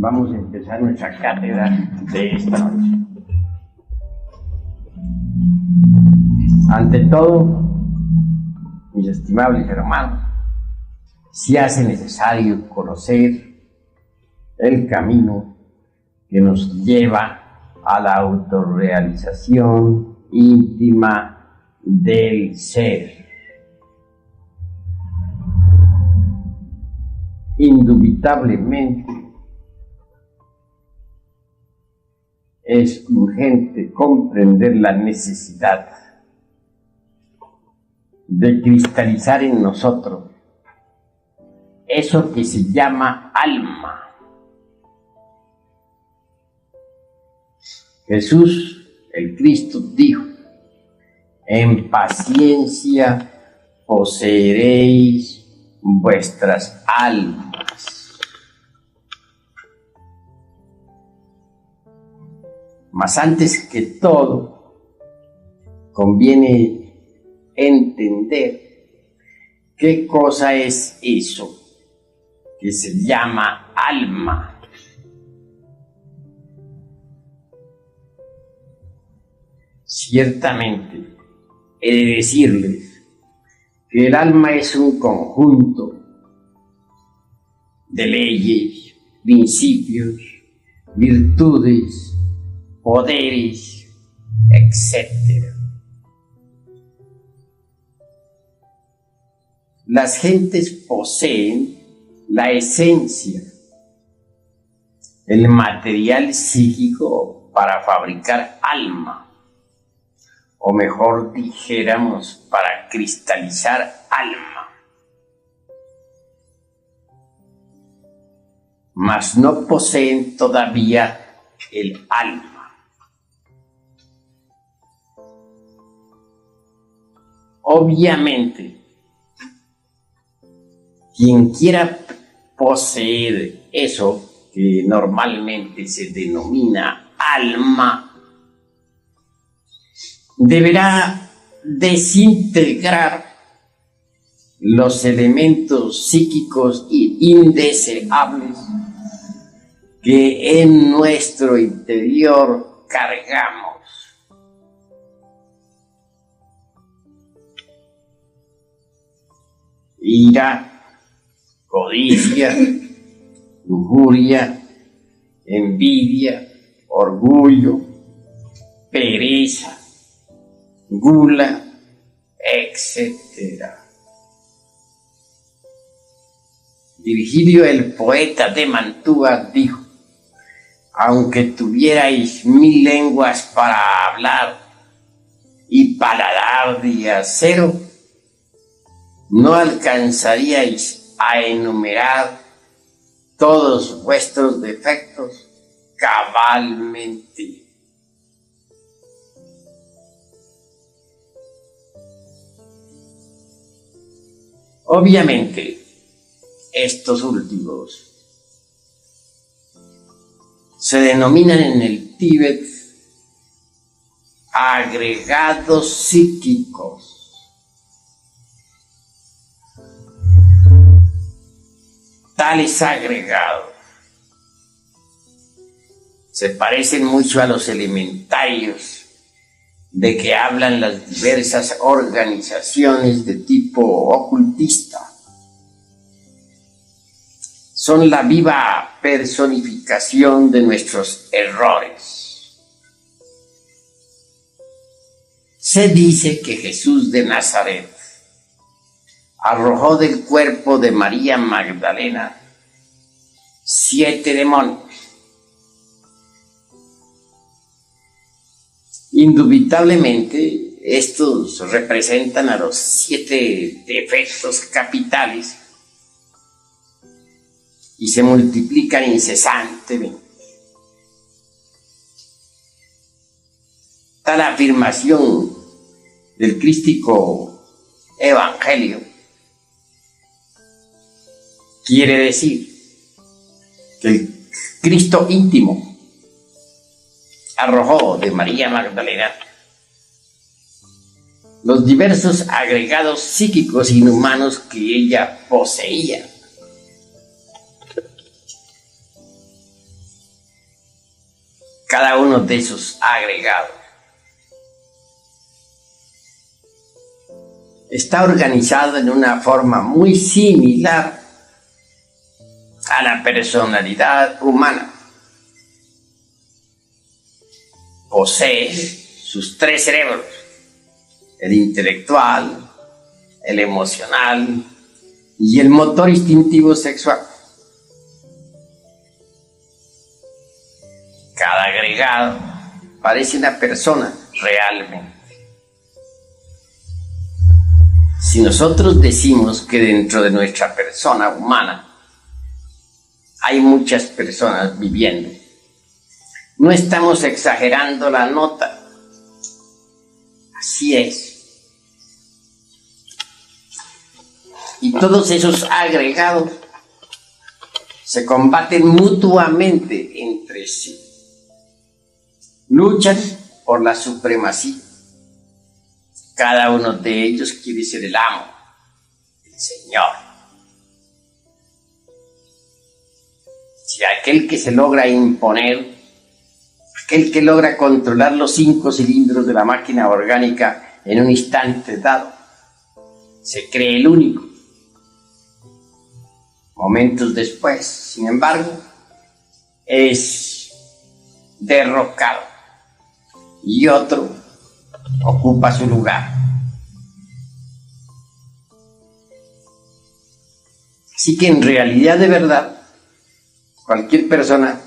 Vamos a empezar nuestra cátedra de esta noche. Ante todo, mis estimables hermanos, se hace necesario conocer el camino que nos lleva a la autorrealización íntima del ser. Indubitablemente, es urgente comprender la necesidad de cristalizar en nosotros eso que se llama alma. Jesús, el Cristo, dijo: en paciencia poseeréis vuestras almas. Mas antes que todo, conviene entender qué cosa es eso que se llama alma. Ciertamente, he de decirles que el alma es un conjunto de leyes, principios, virtudes, poderes, etc. Las gentes poseen la esencia, el material psíquico para fabricar alma, o mejor dijéramos, para cristalizar alma. Mas no poseen todavía el alma. Obviamente, quien quiera poseer eso que normalmente se denomina alma, deberá desintegrar los elementos psíquicos indeseables que en nuestro interior cargamos. Ira, codicia, lujuria, envidia, orgullo, pereza, gula, etc. Virgilio, el poeta de Mantua, dijo: aunque tuvierais 1000 lenguas para hablar y paladar de acero, no alcanzaríais a enumerar todos vuestros defectos cabalmente. Obviamente, estos últimos se denominan en el Tíbet agregados psíquicos. Tales agregados se parecen mucho a los elementarios de que hablan las diversas organizaciones de tipo ocultista. Son la viva personificación de nuestros errores. Se dice que Jesús de Nazaret arrojó del cuerpo de María Magdalena 7 demonios. Indubitablemente, estos representan a los 7 defectos capitales y se multiplican incesantemente. Tal afirmación del crístico evangelio quiere decir que el Cristo íntimo arrojó de María Magdalena los diversos agregados psíquicos inhumanos que ella poseía. Cada uno de esos agregados está organizado en una forma muy similar a la personalidad humana. Posee sus tres cerebros: el intelectual, el emocional y el motor instintivo sexual. Cada agregado parece una persona realmente. Si nosotros decimos que dentro de nuestra persona humana hay muchas personas viviendo, no estamos exagerando la nota. Así es. Y todos esos agregados se combaten mutuamente entre sí. Luchan por la supremacía. Cada uno de ellos quiere ser el amo, el señor. Si aquel que se logra imponer, aquel que logra controlar los 5 cilindros de la máquina orgánica en un instante dado, se cree el único. Momentos después, sin embargo, es derrocado y otro ocupa su lugar. Así que en realidad, de verdad, cualquier persona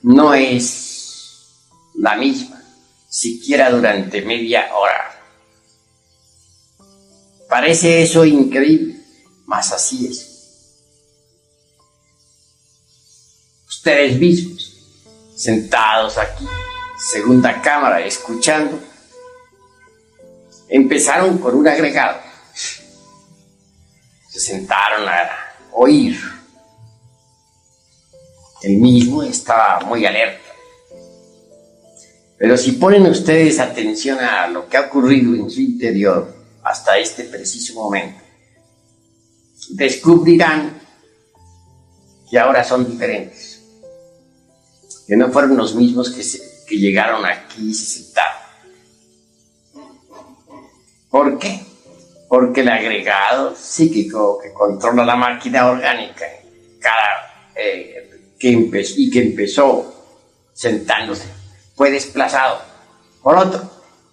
no es la misma, siquiera durante media hora. Parece eso increíble, mas así es. Ustedes mismos, sentados aquí, segunda cámara, escuchando, empezaron con un agregado. Se sentaron a oír. El mismo estaba muy alerta. Pero si ponen ustedes atención a lo que ha ocurrido en su interior hasta este preciso momento, descubrirán que ahora son diferentes. Que no fueron los mismos que llegaron aquí y se sentaron. ¿Por qué? Porque el agregado psíquico que controla la máquina orgánica que empezó sentándose fue desplazado por otro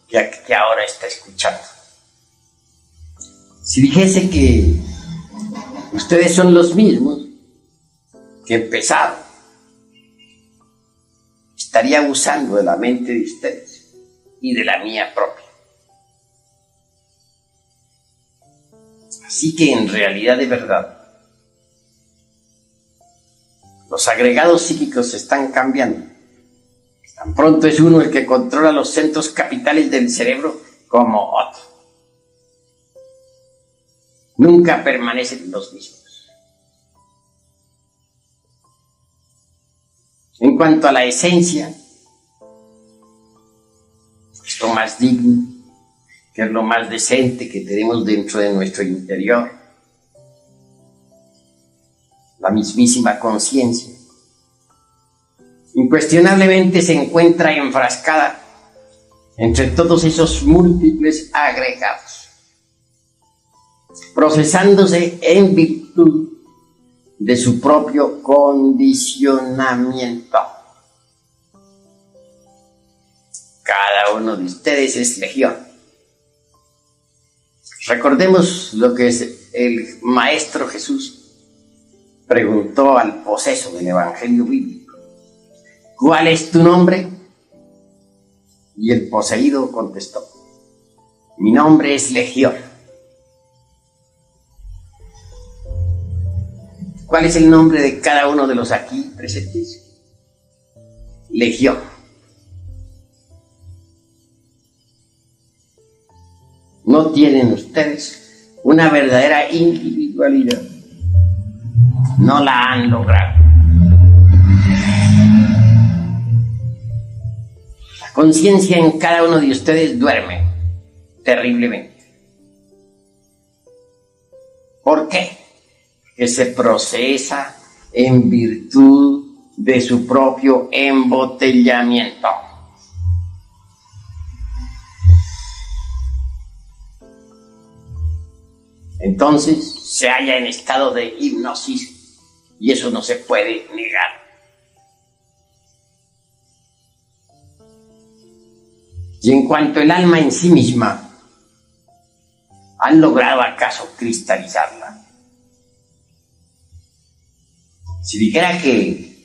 que ahora está escuchando. Si dijese que ustedes son los mismos que empezaron, estaría abusando de la mente de ustedes y de la mía propia. Así que en realidad, de verdad, los agregados psíquicos se están cambiando. Tan pronto es uno el que controla los centros capitales del cerebro como otro. Nunca permanecen los mismos. En cuanto a la esencia, es lo más digno, que es lo más decente que tenemos dentro de nuestro interior. La mismísima conciencia incuestionablemente se encuentra enfrascada entre todos esos múltiples agregados, procesándose en virtud de su propio condicionamiento. Cada uno de ustedes es legión. Recordemos lo que el Maestro Jesús preguntó al poseso del Evangelio bíblico: ¿cuál es tu nombre? Y el poseído contestó: mi nombre es Legión. ¿Cuál es el nombre de cada uno de los aquí presentes? Legión. No tienen ustedes una verdadera individualidad. No la han logrado. La conciencia en cada uno de ustedes duerme terriblemente. ¿Por qué? Que se procesa en virtud de su propio embotellamiento. Entonces se halla en estado de hipnosis y eso no se puede negar. Y en cuanto al alma en sí misma, ¿han logrado acaso cristalizarla? Si dijera que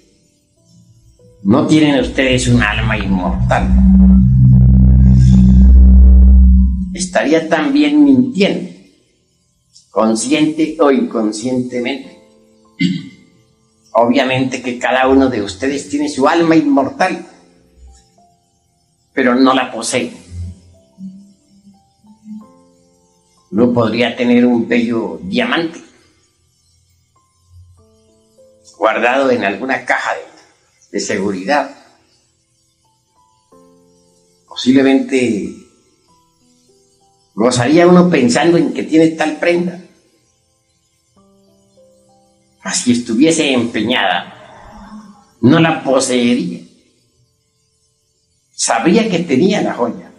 no tienen ustedes un alma inmortal, estaría también mintiendo, consciente o inconscientemente. Obviamente que cada uno de ustedes tiene su alma inmortal, pero no la posee. Uno podría tener un bello diamante guardado en alguna caja de seguridad. Posiblemente gozaría uno pensando en que tiene tal prenda. Mas si estuviese empeñada, no la poseería. Sabría que tenía la joya,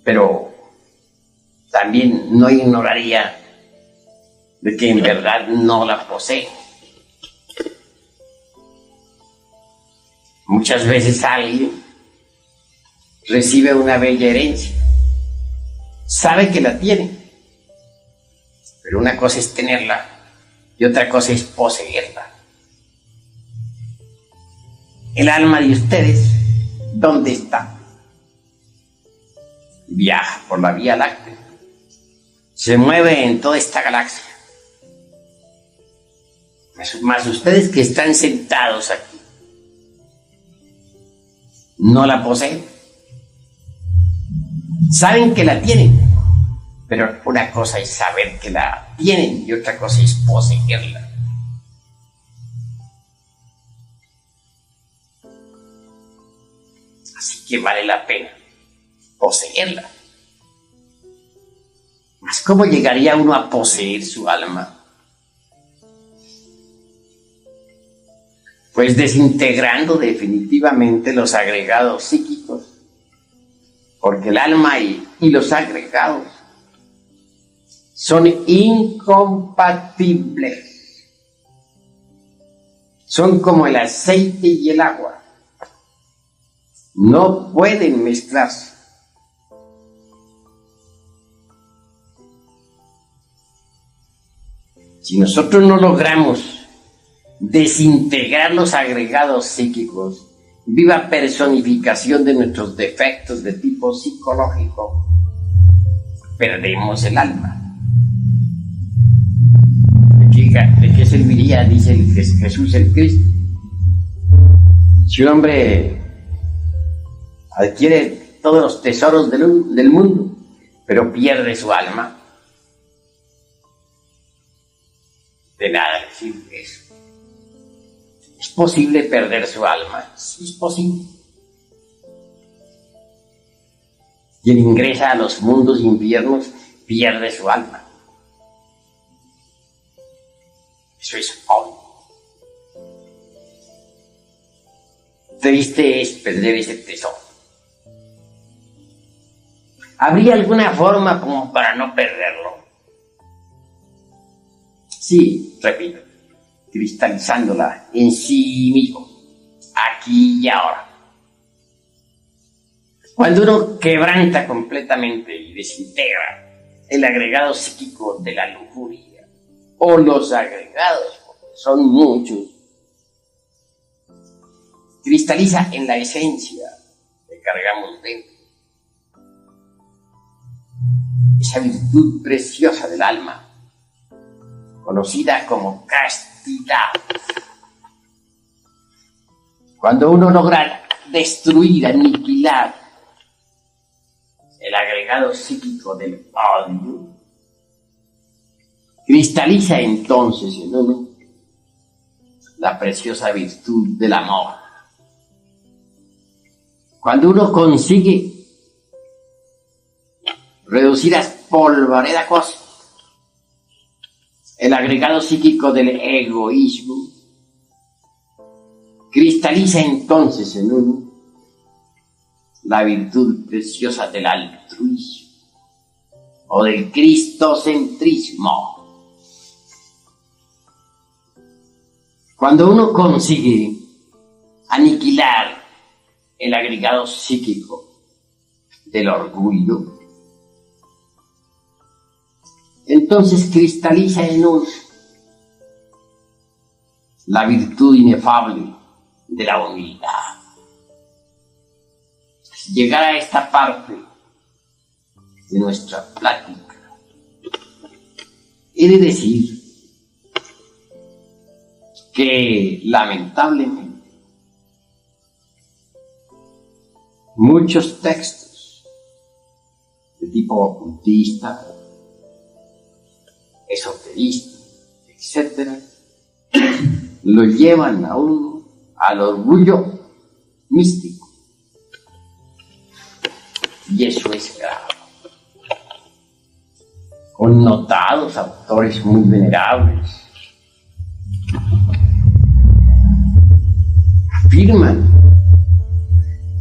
pero también no ignoraría de que en verdad no la posee. Muchas veces alguien recibe una bella herencia, sabe que la tiene, pero una cosa es tenerla y otra cosa es poseerla. El alma de ustedes, ¿dónde está? Viaja por la Vía Láctea, se mueve en toda esta galaxia. Mas ustedes que están sentados aquí, no la poseen. Saben que la tienen, pero una cosa es saber que la tienen y otra cosa es poseerla. Así que vale la pena poseerla. Mas ¿cómo llegaría uno a poseer su alma? Pues desintegrando definitivamente los agregados psíquicos, porque el alma y los agregados son incompatibles. Son como el aceite y el agua. No pueden mezclarse. Si nosotros no logramos desintegrar los agregados psíquicos, viva personificación de nuestros defectos de tipo psicológico, perdemos el alma. ¿De qué serviría, dice Jesús el Cristo? Si un hombre adquiere todos los tesoros del mundo, pero pierde su alma, de nada le sirve eso. ¿Es posible perder su alma? Sí, es posible. Quien ingresa a los mundos infiernos pierde su alma. Eso es obvio. Triste es perder ese tesoro. ¿Habría alguna forma como para no perderlo? Sí, repito, cristalizándola en sí mismo, aquí y ahora. Cuando uno quebranta completamente y desintegra el agregado psíquico de la lujuria, o los agregados, porque son muchos, cristaliza en la esencia que cargamos dentro. Esa virtud preciosa del alma, conocida como castidad. Cuando uno logra destruir, aniquilar el agregado psíquico del odio, cristaliza entonces en uno la preciosa virtud del amor. Cuando uno consigue reducir a polvareda cosas el agregado psíquico del egoísmo, cristaliza entonces en uno la virtud preciosa del altruismo o del cristocentrismo. Cuando uno consigue aniquilar el agregado psíquico del orgullo, entonces cristaliza en uno la virtud inefable de la humildad. Llegar a esta parte de nuestra plática, he de decir que lamentablemente muchos textos de tipo ocultista, esoterista, etc., lo llevan a uno al orgullo místico. Y eso es grave. Connotados autores muy venerables afirman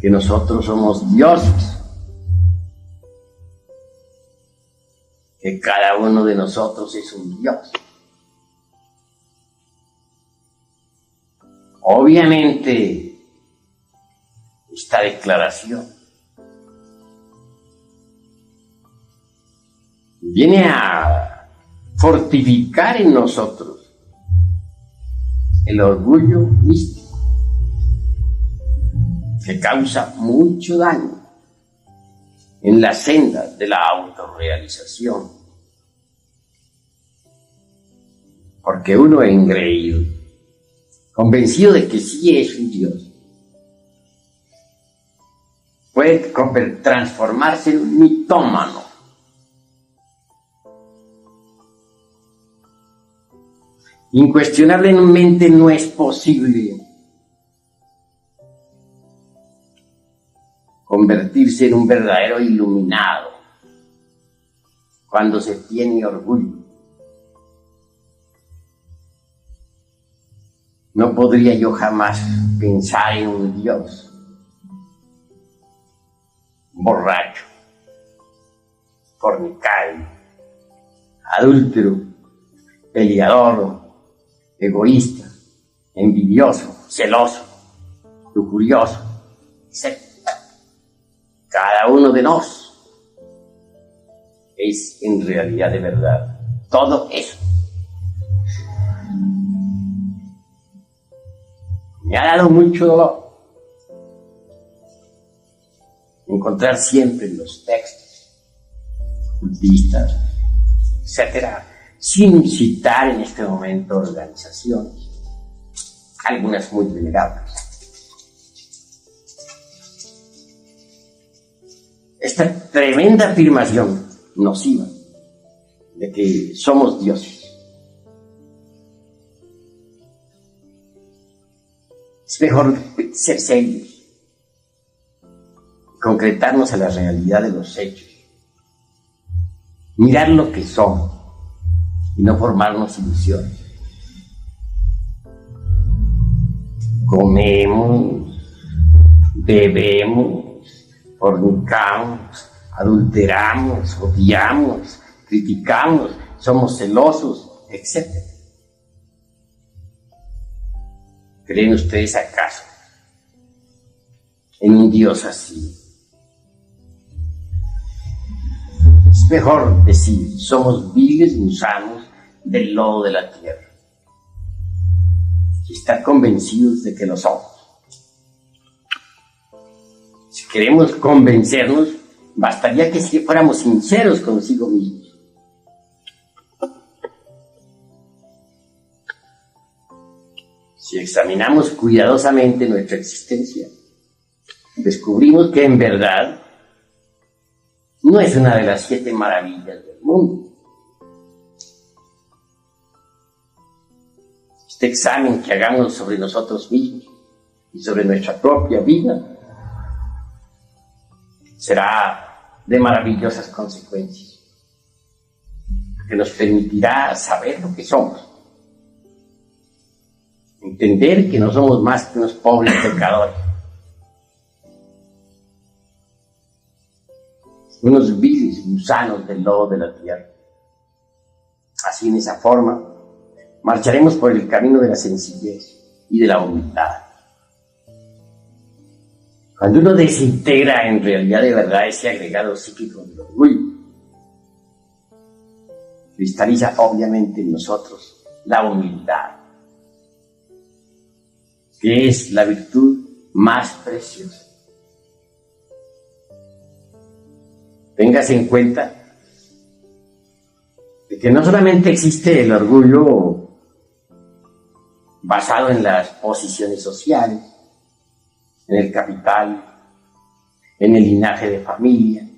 que nosotros somos dioses, que cada uno de nosotros es un dios. Obviamente, esta declaración viene a fortificar en nosotros el orgullo místico, que causa mucho daño en la senda de la autorrealización, porque uno engreído, convencido de que sí es un Dios, puede transformarse en un mitómano. Incuestionablemente no es posible convertirse en un verdadero iluminado cuando se tiene orgullo. No podría yo jamás pensar en un Dios borracho, fornicario, adúltero, peleador, egoísta, envidioso, celoso, lujurioso, etc. Cada uno de nosotros es en realidad de verdad todo eso. Me ha dado mucho dolor encontrar siempre en los textos ocultistas, etcétera, sin citar en este momento organizaciones, algunas muy venerables, esta tremenda afirmación nociva de que somos dioses. Es mejor ser serios, concretarnos a la realidad de los hechos, mirar lo que somos y no formarnos ilusiones. Comemos, bebemos, fornicamos, adulteramos, odiamos, criticamos, somos celosos, etc. ¿Creen ustedes acaso en un Dios así? Es mejor decir, somos viles gusanos del lodo de la tierra, y estar convencidos de que lo somos. Si queremos convencernos, bastaría que fuéramos sinceros consigo mismos. Si examinamos cuidadosamente nuestra existencia, descubrimos que en verdad no es una de las 7 maravillas del mundo. Este examen que hagamos sobre nosotros mismos y sobre nuestra propia vida será de maravillosas consecuencias. que nos permitirá saber lo que somos. Entender que no somos más que unos pobres pecadores. Unos viles gusanos del lodo de la tierra. Así, en esa forma, marcharemos por el camino de la sencillez y de la humildad. Cuando uno desintegra en realidad de verdad ese agregado psíquico del orgullo, cristaliza obviamente en nosotros la humildad, que es la virtud más preciosa. Téngase en cuenta de que no solamente existe el orgullo basado en las posiciones sociales, en el capital, en el linaje de familia,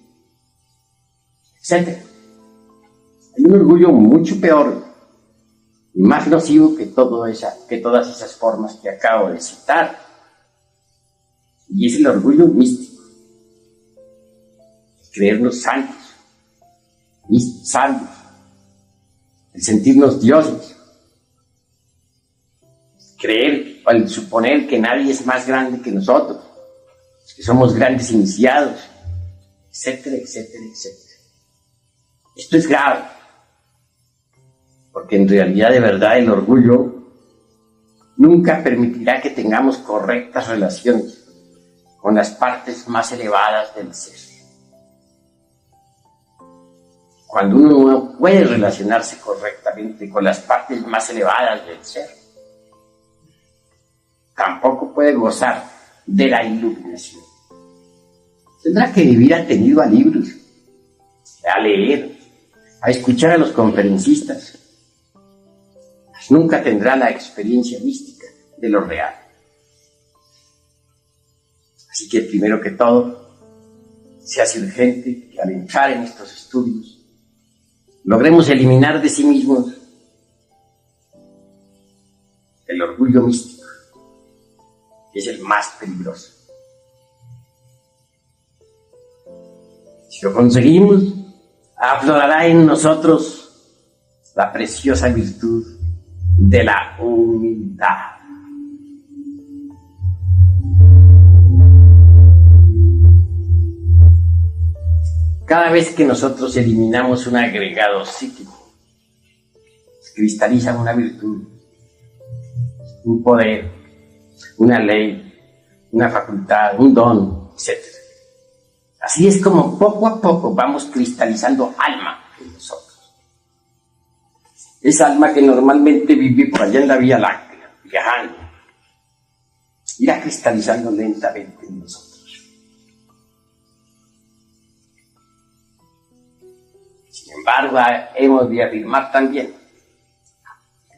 etc. Hay un orgullo mucho peor y más nocivo que todas esas formas que acabo de citar, y es el orgullo místico. Creernos santos, salvos, el sentirnos dioses, creer o el suponer que nadie es más grande que nosotros, que somos grandes iniciados, etcétera, etcétera, etcétera. Esto es grave, porque en realidad de verdad el orgullo nunca permitirá que tengamos correctas relaciones con las partes más elevadas del ser. Cuando uno no puede relacionarse correctamente con las partes más elevadas del ser, tampoco puede gozar de la iluminación. Tendrá que vivir atenido a libros, a leer, a escuchar a los conferencistas. Pues nunca tendrá la experiencia mística de lo real. Así que primero que todo, se hace urgente que al entrar en estos estudios logremos eliminar de sí mismos el orgullo místico, que es el más peligroso. Si lo conseguimos, aflorará en nosotros la preciosa virtud de la humildad. Cada vez que nosotros eliminamos un agregado psíquico, cristaliza una virtud, un poder, una ley, una facultad, un don, etc. Así es como poco a poco vamos cristalizando alma en nosotros. Esa alma que normalmente vive por allá en la Vía Láctea, viajando, irá cristalizando lentamente en nosotros. Sin embargo, hemos de afirmar también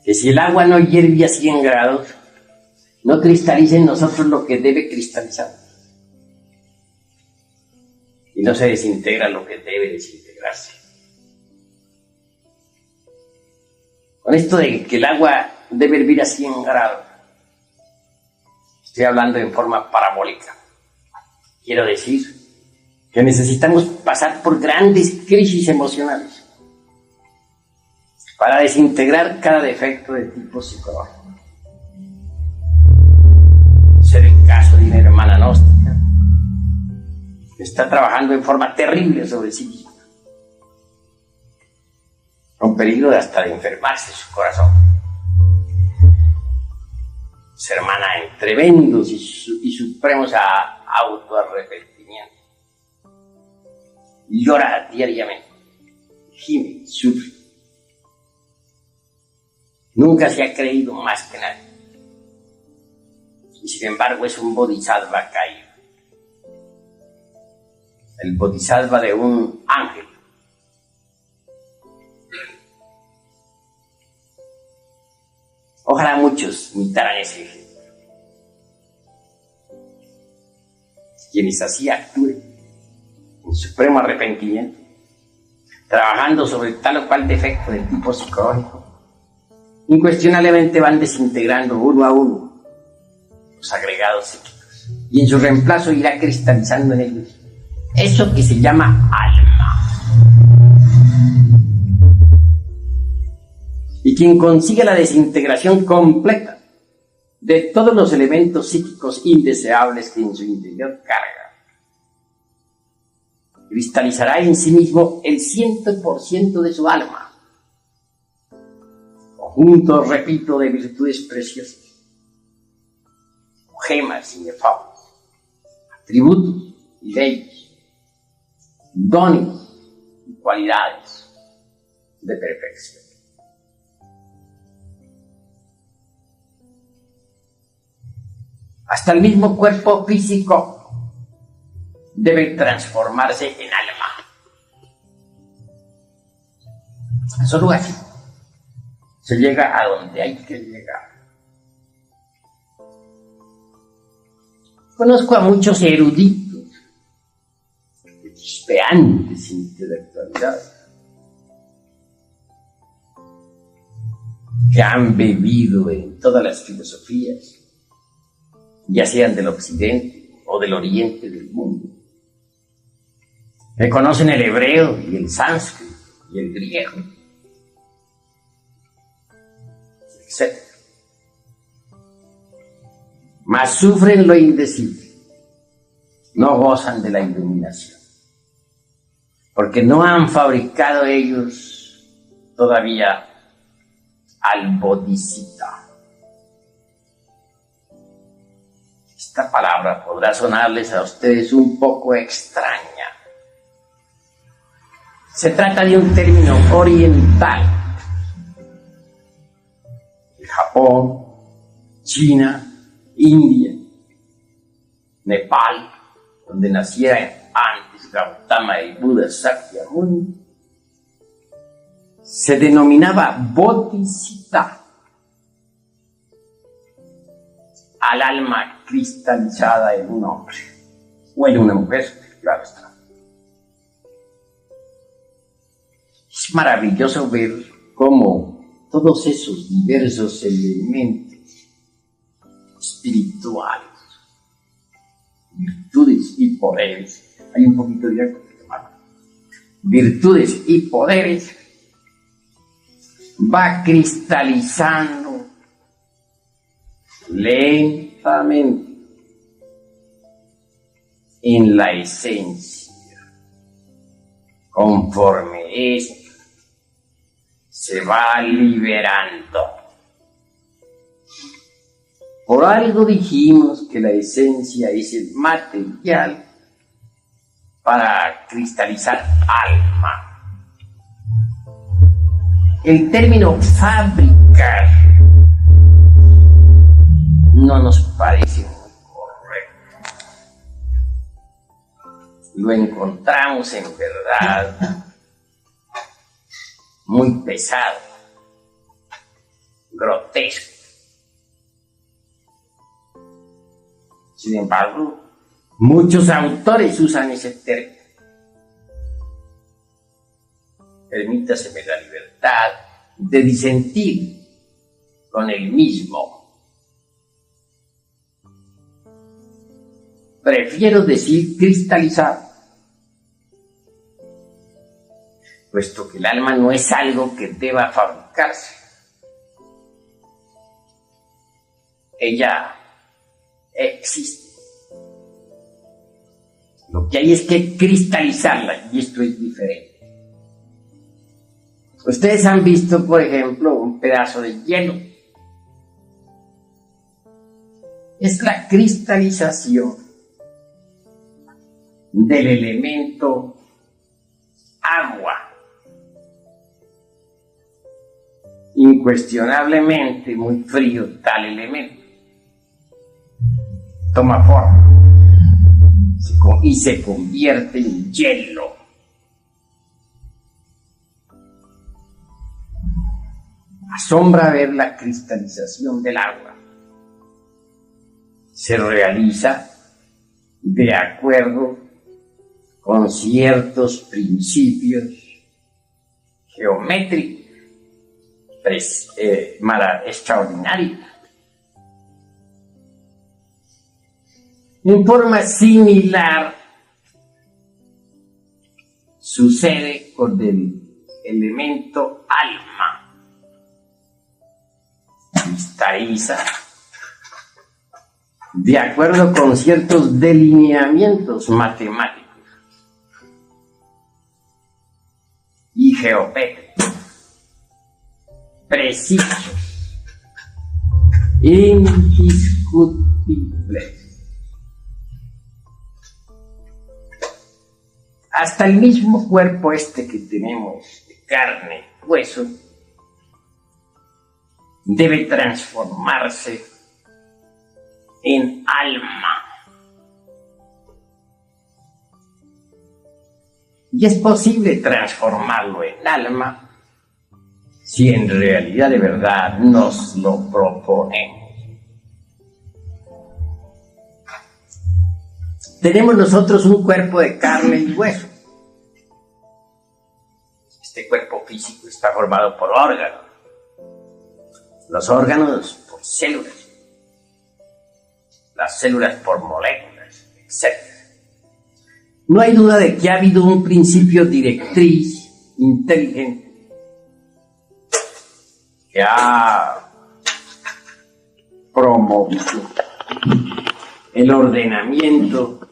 que si el agua no hierve a 100 grados, no cristaliza en nosotros lo que debe cristalizar. Y no se desintegra lo que debe desintegrarse. Con esto de que el agua debe hervir a 100 grados, estoy hablando en forma parabólica. Quiero decir que necesitamos pasar por grandes crisis emocionales para desintegrar cada defecto de tipo psicológico. Ser el caso de una hermana gnóstica que está trabajando en forma terrible sobre sí misma, con peligro de enfermarse su corazón. Su hermana en tremendos y supremos autoarrepentimientos. Llora diariamente, gime, sufre. Nunca se ha creído más que nadie. Y sin embargo es un bodhisattva caído. El bodhisattva de un ángel. Ojalá muchos imitaran ese ejemplo. Quienes así actúen en supremo arrepentimiento, trabajando sobre tal o cual defecto del tipo psicológico, incuestionablemente van desintegrando uno a uno los agregados psíquicos, y en su reemplazo irá cristalizando en ellos eso que se llama alma. y quien consigue la desintegración completa de todos los elementos psíquicos indeseables que en su interior carga, cristalizará en sí mismo el 100% de su alma, conjunto, repito, de virtudes preciosas, gemas inefables, atributos y leyes, dones y cualidades de perfección. Hasta el mismo cuerpo físico debe transformarse en alma. Solo así se llega a donde hay que llegar. Conozco a muchos eruditos, chispeantes intelectualidades, que han bebido en todas las filosofías, ya sean del occidente o del oriente del mundo, que conocen el hebreo y el sánscrito y el griego, etc. Mas sufren lo indecible, no gozan de la iluminación, porque no han fabricado ellos todavía al Bodhisattva. Esta palabra podrá sonarles a ustedes un poco extraña. Se trata de un término oriental. De Japón, China, India, Nepal, donde naciera antes Gautama y Buda Sakyamuni, se denominaba Bodhisattva al alma cristalizada en un hombre o en una mujer, claro está. Es maravilloso ver cómo todos esos diversos elementos espirituales, virtudes y poderes, hay un poquito de algo, virtudes y poderes, va cristalizando lentamente en la esencia, conforme esto se va liberando. Por algo dijimos que la esencia es el material para cristalizar alma. El término fabricar no nos parece muy correcto. Lo encontramos en verdad muy pesado, grotesco. Sin embargo, muchos autores usan ese término. Permítaseme la libertad de disentir con el mismo. Prefiero decir cristalizar, puesto que el alma no es algo que deba fabricarse. Ella existe. Lo que hay es que cristalizarla, y esto es diferente. Ustedes han visto, por ejemplo, un pedazo de hielo. Es la cristalización del elemento agua. Incuestionablemente muy frío tal elemento. Toma forma y se convierte en hielo. Asombra ver la cristalización del agua. Se realiza de acuerdo con ciertos principios geométricos extraordinarios. En forma similar sucede con el elemento alma. cristaliza de acuerdo con ciertos delineamientos matemáticos y geométricos precisos, indiscutibles. Hasta el mismo cuerpo que tenemos de carne, hueso, debe transformarse en alma. Y es posible transformarlo en alma si en realidad de verdad nos lo proponemos. Tenemos nosotros un cuerpo de carne y hueso. Este cuerpo físico está formado por órganos. Los órganos por células. Las células por moléculas, etc. No hay duda de que ha habido un principio directriz inteligente que ha promovido el ordenamiento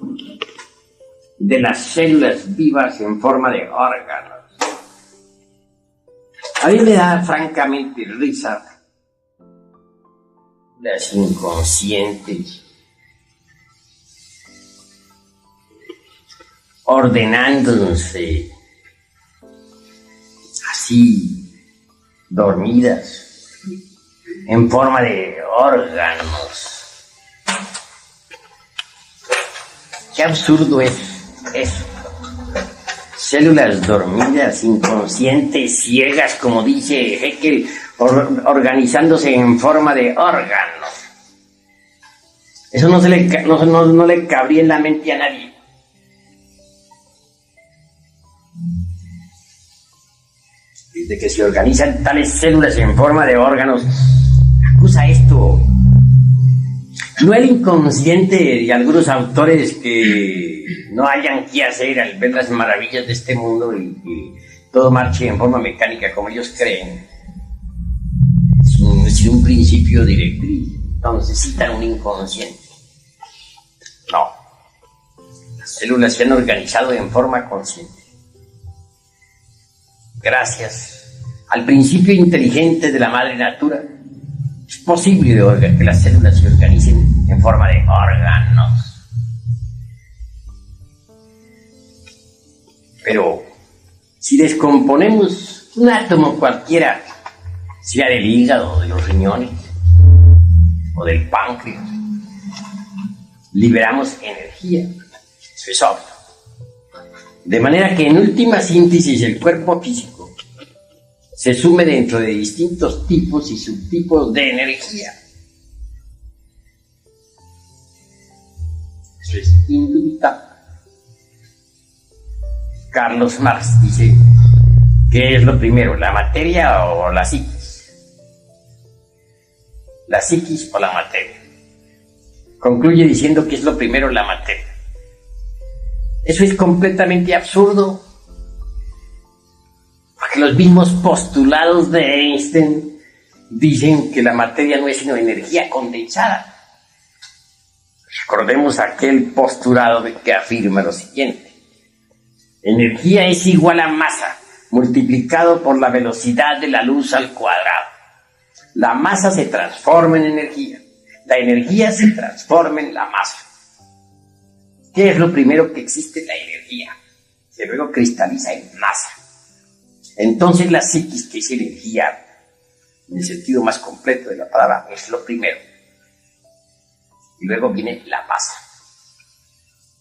de las células vivas en forma de órganos. A mí me da francamente risa las inconscientes ordenándose así, dormidas, en forma de órganos. Qué absurdo es eso. Células dormidas, inconscientes, ciegas, como dice Haeckel, organizándose en forma de órganos. Eso no le cabría en la mente a nadie. Desde que se organizan tales células en forma de órganos, acusa esto. No el inconsciente de algunos autores que no hayan qué hacer al ver las maravillas de este mundo y que todo marche en forma mecánica como ellos creen, sin un principio directriz. No necesitan un inconsciente. No. Las células se han organizado en forma consciente. Gracias al principio inteligente de la madre natura, es posible que las células se organicen en forma de órganos. Pero si descomponemos un átomo cualquiera, sea del hígado, de los riñones o del páncreas, liberamos energía. Eso es obvio. De manera que en última síntesis el cuerpo físico se sume dentro de distintos tipos y subtipos de energía. Eso es indubitable. Carlos Marx dice, ¿qué es lo primero, la materia o la psiquis? La psiquis o la materia. Concluye diciendo que es lo primero, la materia. Eso es completamente absurdo, porque los mismos postulados de Einstein dicen que la materia no es sino energía condensada. Recordemos aquel postulado que afirma lo siguiente: energía es igual a masa multiplicado por la velocidad de la luz al cuadrado. La masa se transforma en energía, la energía se transforma en la masa. ¿Qué es lo primero que existe? La energía, que luego cristaliza en masa. Entonces la psiquis, que es energía, en el sentido más completo de la palabra, es lo primero. Y luego viene la masa.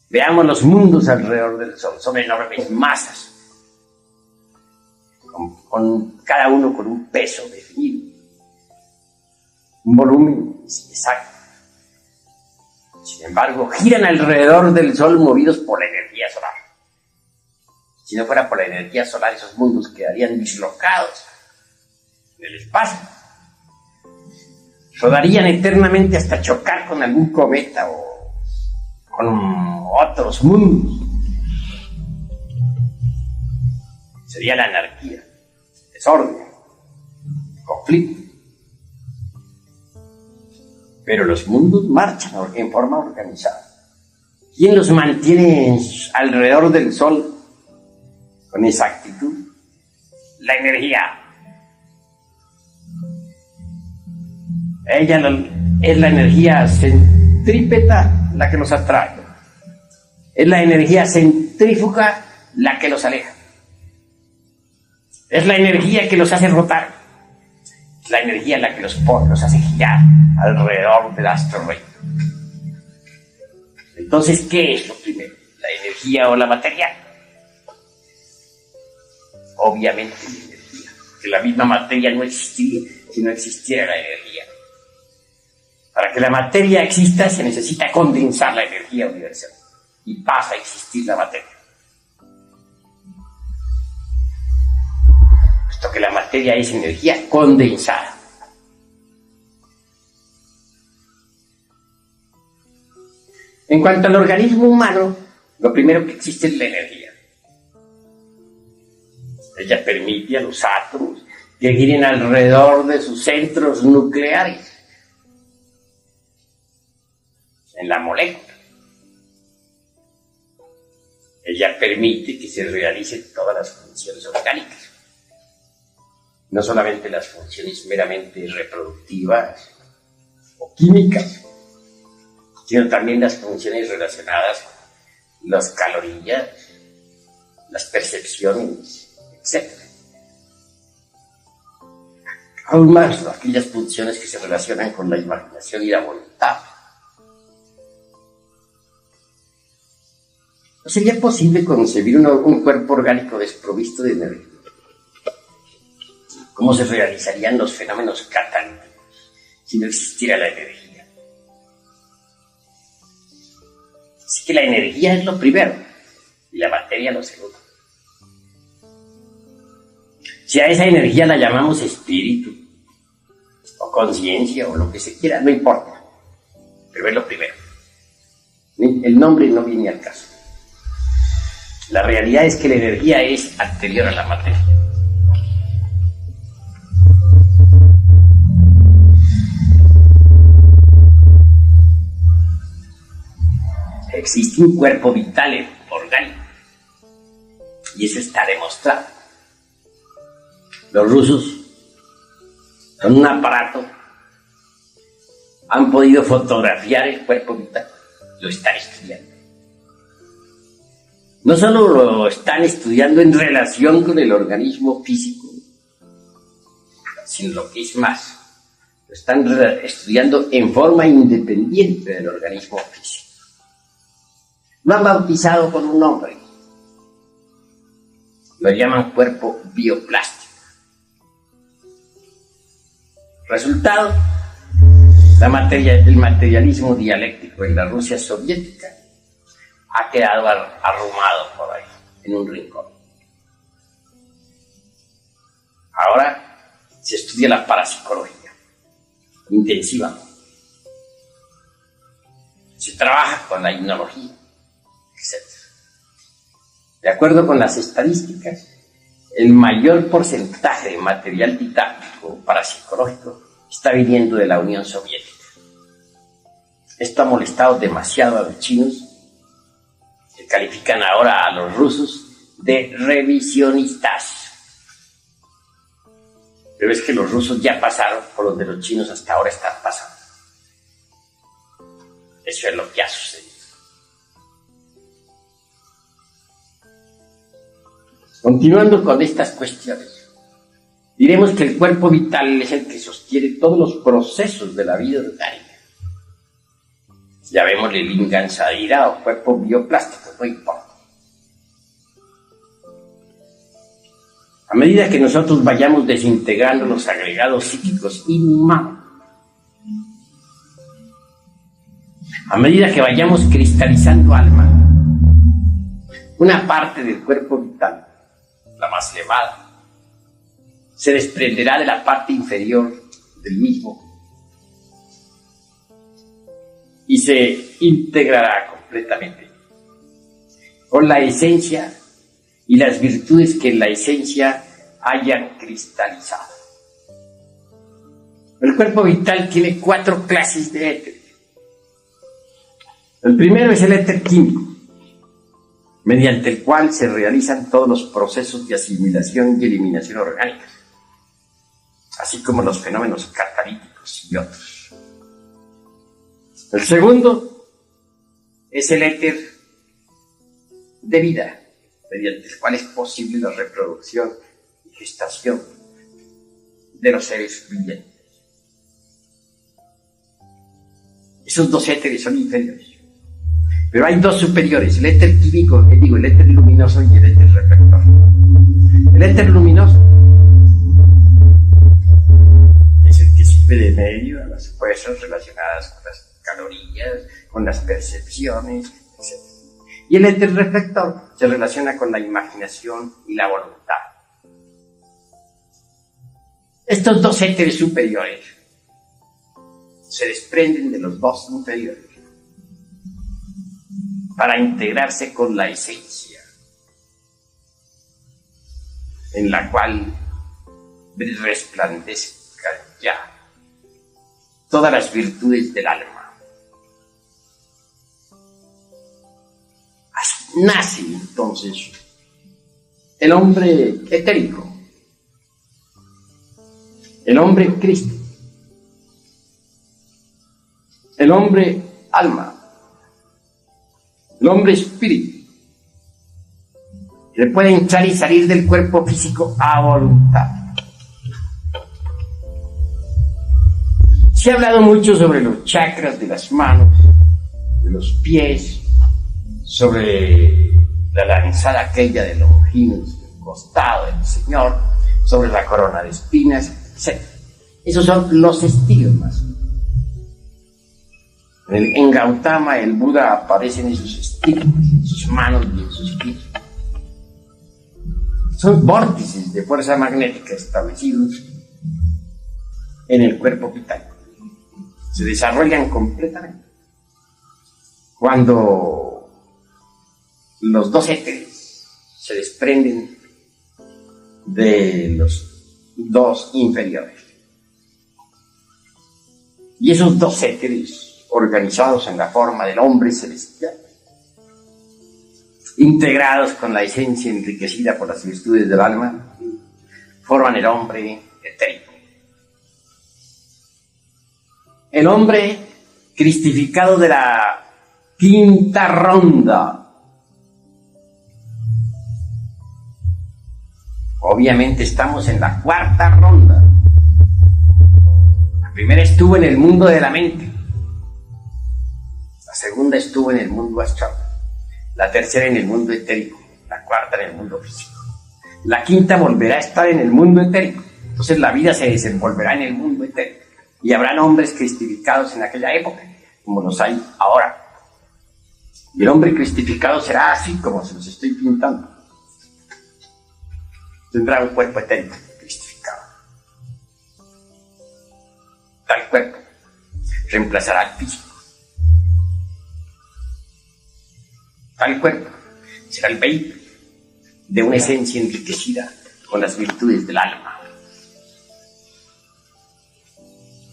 Veamos los mundos alrededor del Sol, son enormes masas, con cada uno con un peso definido, un volumen exacto. Sin embargo, giran alrededor del Sol movidos por la energía solar. Si no fuera por la energía solar, esos mundos quedarían dislocados en el espacio. Rodarían eternamente hasta chocar con algún cometa o con otros mundos. Sería la anarquía, desorden, conflicto. Pero los mundos marchan en forma organizada. ¿Quién los mantiene alrededor del Sol con exactitud? La energía. Ella es la energía centrípeta la que los atrae. Es la energía centrífuga la que los aleja. Es la energía que los hace rotar. Es la energía la que los hace girar alrededor del astro rey. Entonces, ¿qué es lo primero? ¿La energía o la materia? Obviamente la energía. Que la misma materia no existiría si no existiera la energía. Para que la materia exista se necesita condensar la energía universal. Y pasa a existir la materia. Puesto que la materia es energía condensada. En cuanto al organismo humano, lo primero que existe es la energía. Ella permite a los átomos que giren alrededor de sus centros nucleares en la molécula. Ella permite que se realicen todas las funciones orgánicas. No solamente las funciones meramente reproductivas o químicas, sino también las funciones relacionadas con las calorías, las percepciones, etc. Aún más aquellas funciones que se relacionan con la imaginación y la voluntad. ¿No sería posible concebir un cuerpo orgánico desprovisto de energía? ¿Cómo se realizarían los fenómenos catalíticos si no existiera la energía? Así que la energía es lo primero y la materia lo segundo. Si a esa energía la llamamos espíritu o conciencia o lo que se quiera, no importa, pero es lo primero. El nombre no viene al caso. La realidad es que la energía es anterior a la materia. Existe un cuerpo vital orgánico y eso está demostrado. Los rusos, con un aparato, han podido fotografiar el cuerpo vital. Lo están estudiando. No solo lo están estudiando en relación con el organismo físico, sino lo que es más, lo están estudiando en forma independiente del organismo físico. Lo han bautizado con un nombre. Lo llaman cuerpo bioplástico. Resultado, el materialismo dialéctico en la Rusia soviética ha quedado arrumado por ahí, en un rincón. Ahora se estudia la parapsicología intensivamente. Se trabaja con la hipnología, etc. De acuerdo con las estadísticas, el mayor porcentaje de material didáctico parapsicológico está viniendo de la Unión Soviética. Esto ha molestado demasiado a los chinos, que califican ahora a los rusos de revisionistas. Pero es que los rusos ya pasaron por donde los chinos hasta ahora están pasando. Eso es lo que ha sucedido. Continuando con estas cuestiones, diremos que el cuerpo vital es el que sostiene todos los procesos de la vida orgánica. Llamémosle lingam shārīra o cuerpo bioplástico, no importa. A medida que nosotros vayamos desintegrando los agregados psíquicos inhumanos, a medida que vayamos cristalizando alma, una parte del cuerpo vital, la más elevada, se desprenderá de la parte inferior del mismo y se integrará completamente con la esencia y las virtudes que en la esencia hayan cristalizado. El cuerpo vital tiene 4 clases de éter. El primero es el éter químico, mediante el cual se realizan todos los procesos de asimilación y eliminación orgánicas, así como los fenómenos catalíticos y otros. El segundo es el éter de vida, mediante el cual es posible la reproducción y gestación de los seres vivientes. Esos 2 éteres son inferiores. Pero hay 2 superiores, el éter químico, el éter luminoso y el éter reflector. El éter luminoso es el que sirve de medio a las fuerzas relacionadas con las calorías, con las percepciones, etc. Y el éter reflector se relaciona con la imaginación y la voluntad. Estos 2 éteres superiores se desprenden de los 2 inferiores para integrarse con la esencia, en la cual resplandezcan ya todas las virtudes del alma. Así nace entonces el hombre etérico, el hombre Cristo, el hombre alma, el hombre espíritu, que puede entrar y salir del cuerpo físico a voluntad. Se ha hablado mucho sobre los chakras de las manos, de los pies, sobre la lanzada aquella de Longinos, del costado del Señor, sobre la corona de espinas, etc. Esos son los estigmas. En Gautama, el Buda, aparecen esos estigmas en sus manos y en sus pies. Son vórtices de fuerza magnética establecidos en el cuerpo vital. Se desarrollan completamente cuando los 2 éteres se desprenden de los 2 inferiores. Y esos 2 éteres, organizados en la forma del hombre celestial, integrados con la esencia enriquecida por las virtudes del alma, forman el hombre etérico. El hombre cristificado de la 5ª ronda. Obviamente estamos en la 4ª ronda. La primera estuvo en el mundo de la mente. La segunda estuvo en el mundo astral, la tercera en el mundo etérico, la 4ª en el mundo físico. La 5ª volverá a estar en el mundo etérico. Entonces la vida se desenvolverá en el mundo etérico. Y habrán hombres cristificados en aquella época, como los hay ahora. Y el hombre cristificado será así como se los estoy pintando. Tendrá un cuerpo etérico cristificado. Tal cuerpo reemplazará al físico. Tal cuerpo será el vehículo de una esencia enriquecida con las virtudes del alma.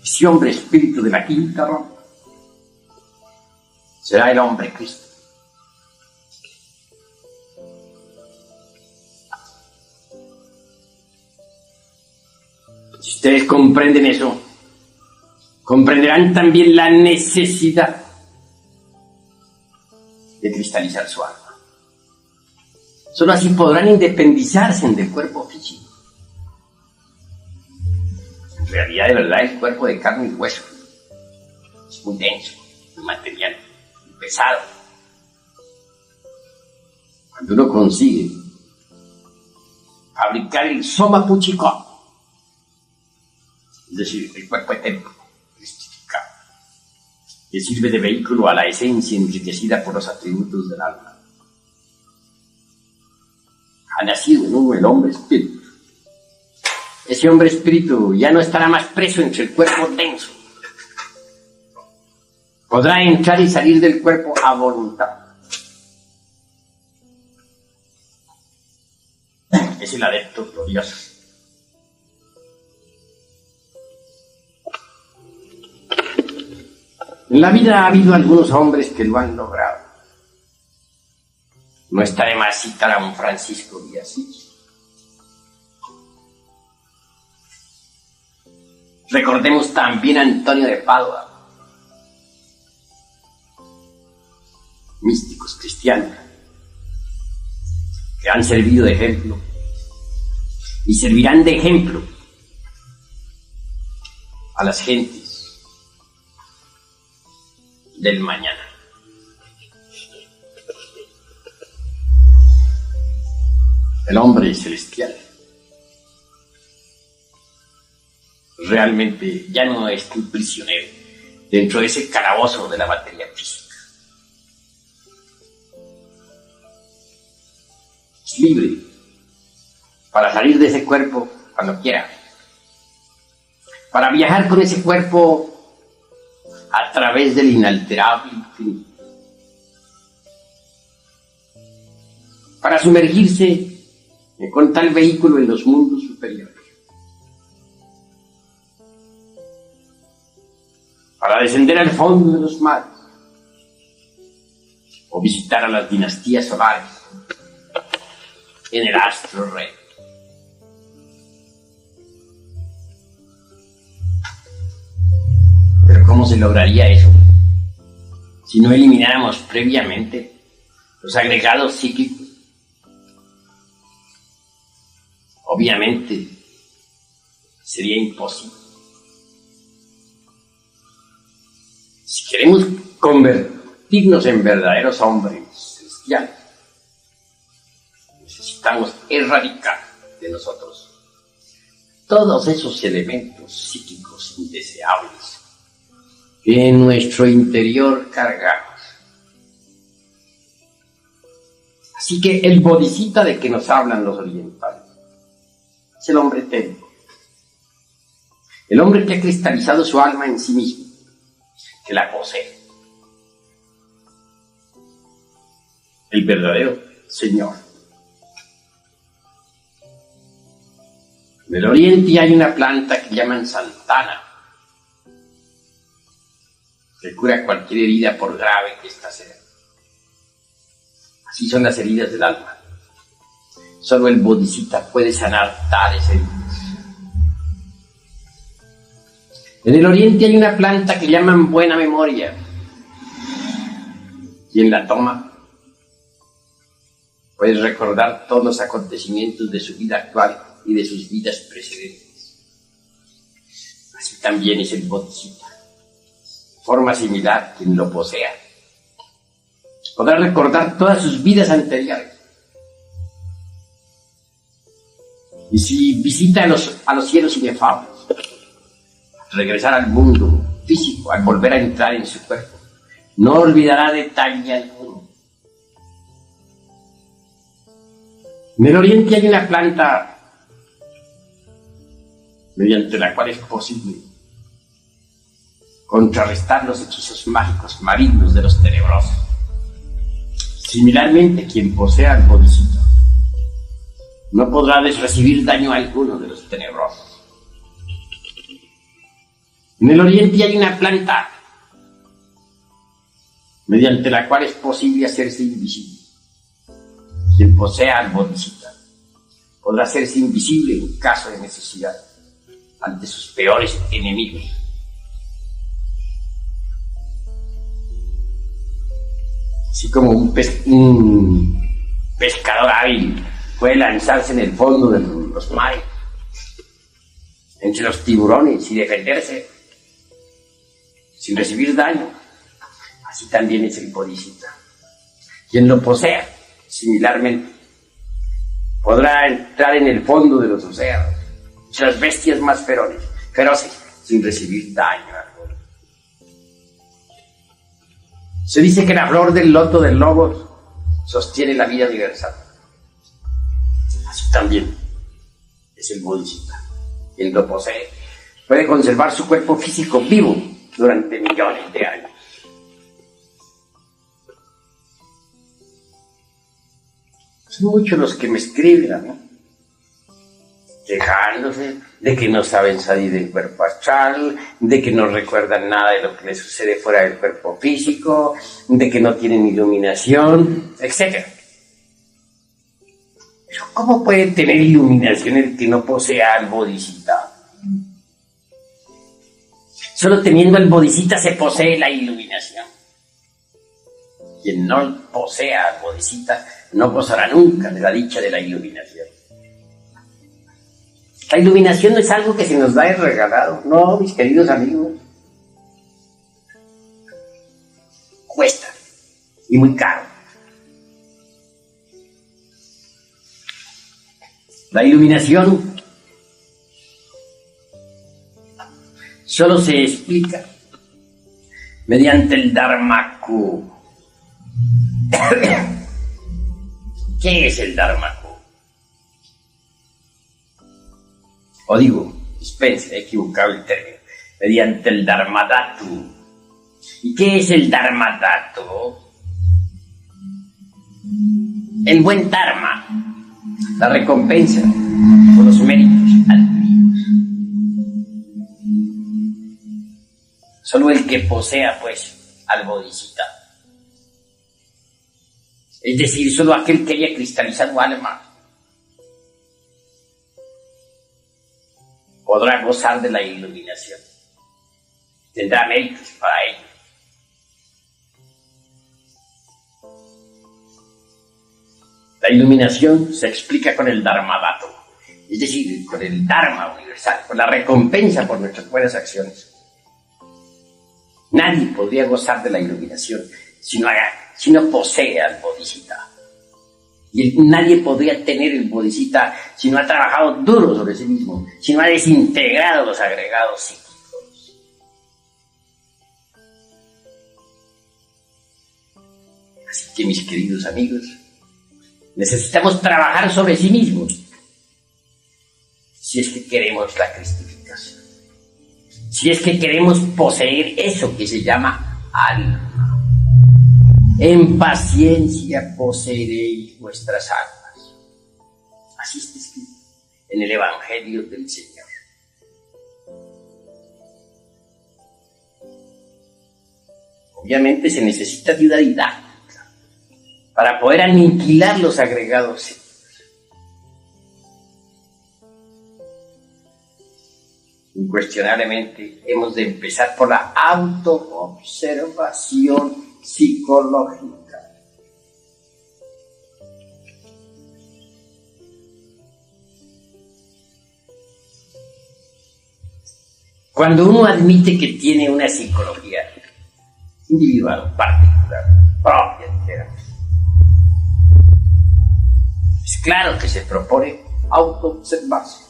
Ese hombre espíritu de la 5ª ronda será el hombre Cristo. Si ustedes comprenden eso, comprenderán también la necesidad de cristalizar su alma. Solo así podrán independizarse del cuerpo físico. En realidad, de verdad, el cuerpo de carne y hueso es muy denso, muy material, muy pesado. Cuando uno consigue fabricar el Soma Puchikon, es decir, el cuerpo etérico, cristificado, que sirve de vehículo a la esencia enriquecida por los atributos del alma. Ha nacido en uno el hombre espíritu. Ese hombre espíritu ya no estará más preso entre el cuerpo denso. Podrá entrar y salir del cuerpo a voluntad. Es el adepto glorioso. En la vida ha habido algunos hombres que lo han logrado. No está de más citar a un Francisco de Asís. Recordemos también a Antonio de Padua, místicos cristianos que han servido de ejemplo y servirán de ejemplo a las gentes del mañana. El hombre celestial realmente ya no es un prisionero dentro de ese calabozo de la materia física. Es libre para salir de ese cuerpo cuando quiera, para viajar con ese cuerpo a través del inalterable infinito, para sumergirse con tal vehículo en los mundos superiores, para descender al fondo de los mares o visitar a las dinastías solares en el astro rey. Pero ¿cómo se lograría eso si no elimináramos previamente los agregados psíquicos? Obviamente sería imposible. Si queremos convertirnos en verdaderos hombres celestiales, necesitamos erradicar de nosotros todos esos elementos psíquicos indeseables que en nuestro interior cargamos. Así que el bodhisattva de que nos hablan los orientales es el hombre técnico, el hombre que ha cristalizado su alma en sí mismo, que la posee, el verdadero Señor. En el oriente hay una planta que llaman santana, que cura cualquier herida por grave que ésta sea. Así son las heridas del alma. Solo el bodhisattva puede sanar tales heridas. En el oriente hay una planta que llaman buena memoria. Quien la toma puede recordar todos los acontecimientos de su vida actual y de sus vidas precedentes. Así también es el bodhisattva. De forma similar, quien lo posea podrá recordar todas sus vidas anteriores. Y si visita a los cielos inefables, al regresar al mundo físico, al volver a entrar en su cuerpo, no olvidará detalle alguno. En el oriente hay una planta mediante la cual es posible contrarrestar los hechizos mágicos malignos de los tenebrosos. Similarmente, quien posea el bodhisattva no podrá recibir daño alguno de los tenebrosos. En el oriente hay una planta mediante la cual es posible hacerse invisible. Quien posea al bodhisattva podrá hacerse invisible en caso de necesidad ante sus peores enemigos. Así como un pescador hábil puede lanzarse en el fondo de los mares, entre los tiburones, y defenderse sin recibir daño, así también es el bodhisattva. Quien lo posea, similarmente, podrá entrar en el fondo de los océanos, entre las bestias más feroces, sin recibir daño alguno. Se dice que la flor del loto del logos sostiene la vida universal. Así también es el bodhisattva. Quien lo posee puede conservar su cuerpo físico vivo durante millones de años. Son muchos los que me escriben, ¿no? quejándose de que no saben salir del cuerpo astral, de que no recuerdan nada de lo que les sucede fuera del cuerpo físico, de que no tienen iluminación, etc. Pero ¿cómo puede tener iluminación el que no posea al Bodhisattva? Solo teniendo el Bodhisattva se posee la iluminación. Quien no posea al Bodhisattva no gozará nunca de la dicha de la iluminación. La iluminación no es algo que se nos da de regalado, no, mis queridos amigos. Cuesta, y muy caro. La iluminación solo se explica mediante el Dharmakku. ¿Qué es el Dharmakku? O digo, dispense, he equivocado el término, mediante el Dharmadhatu. ¿Y qué es el Dharmadhatu? El buen Dharma, la recompensa por los méritos adquiridos. Solo el que posea, pues, al Bodhisattva. Es decir, solo aquel que haya cristalizado alma podrá gozar de la iluminación. Tendrá méritos para ello. La iluminación se explica con el Dharmadhatu, es decir, con el Dharma universal, con la recompensa por nuestras buenas acciones. Nadie podría gozar de la iluminación si no posee al Bodhisattva. Y nadie podría tener el Bodhisattva si no ha trabajado duro sobre sí mismo, si no ha desintegrado los agregados psíquicos. Así que, mis queridos amigos, necesitamos trabajar sobre sí mismos si es que queremos la cristificación, si es que queremos poseer eso que se llama alma. En paciencia poseeréis vuestras almas. Así está escrito en el Evangelio del Señor. Obviamente se necesita ayuda didáctica para poder aniquilar los agregados psíquicos. Incuestionablemente hemos de empezar por la autoobservación psicológica. Cuando uno admite que tiene una psicología individual, particular, propia, entera, es claro que se propone autoobservarse.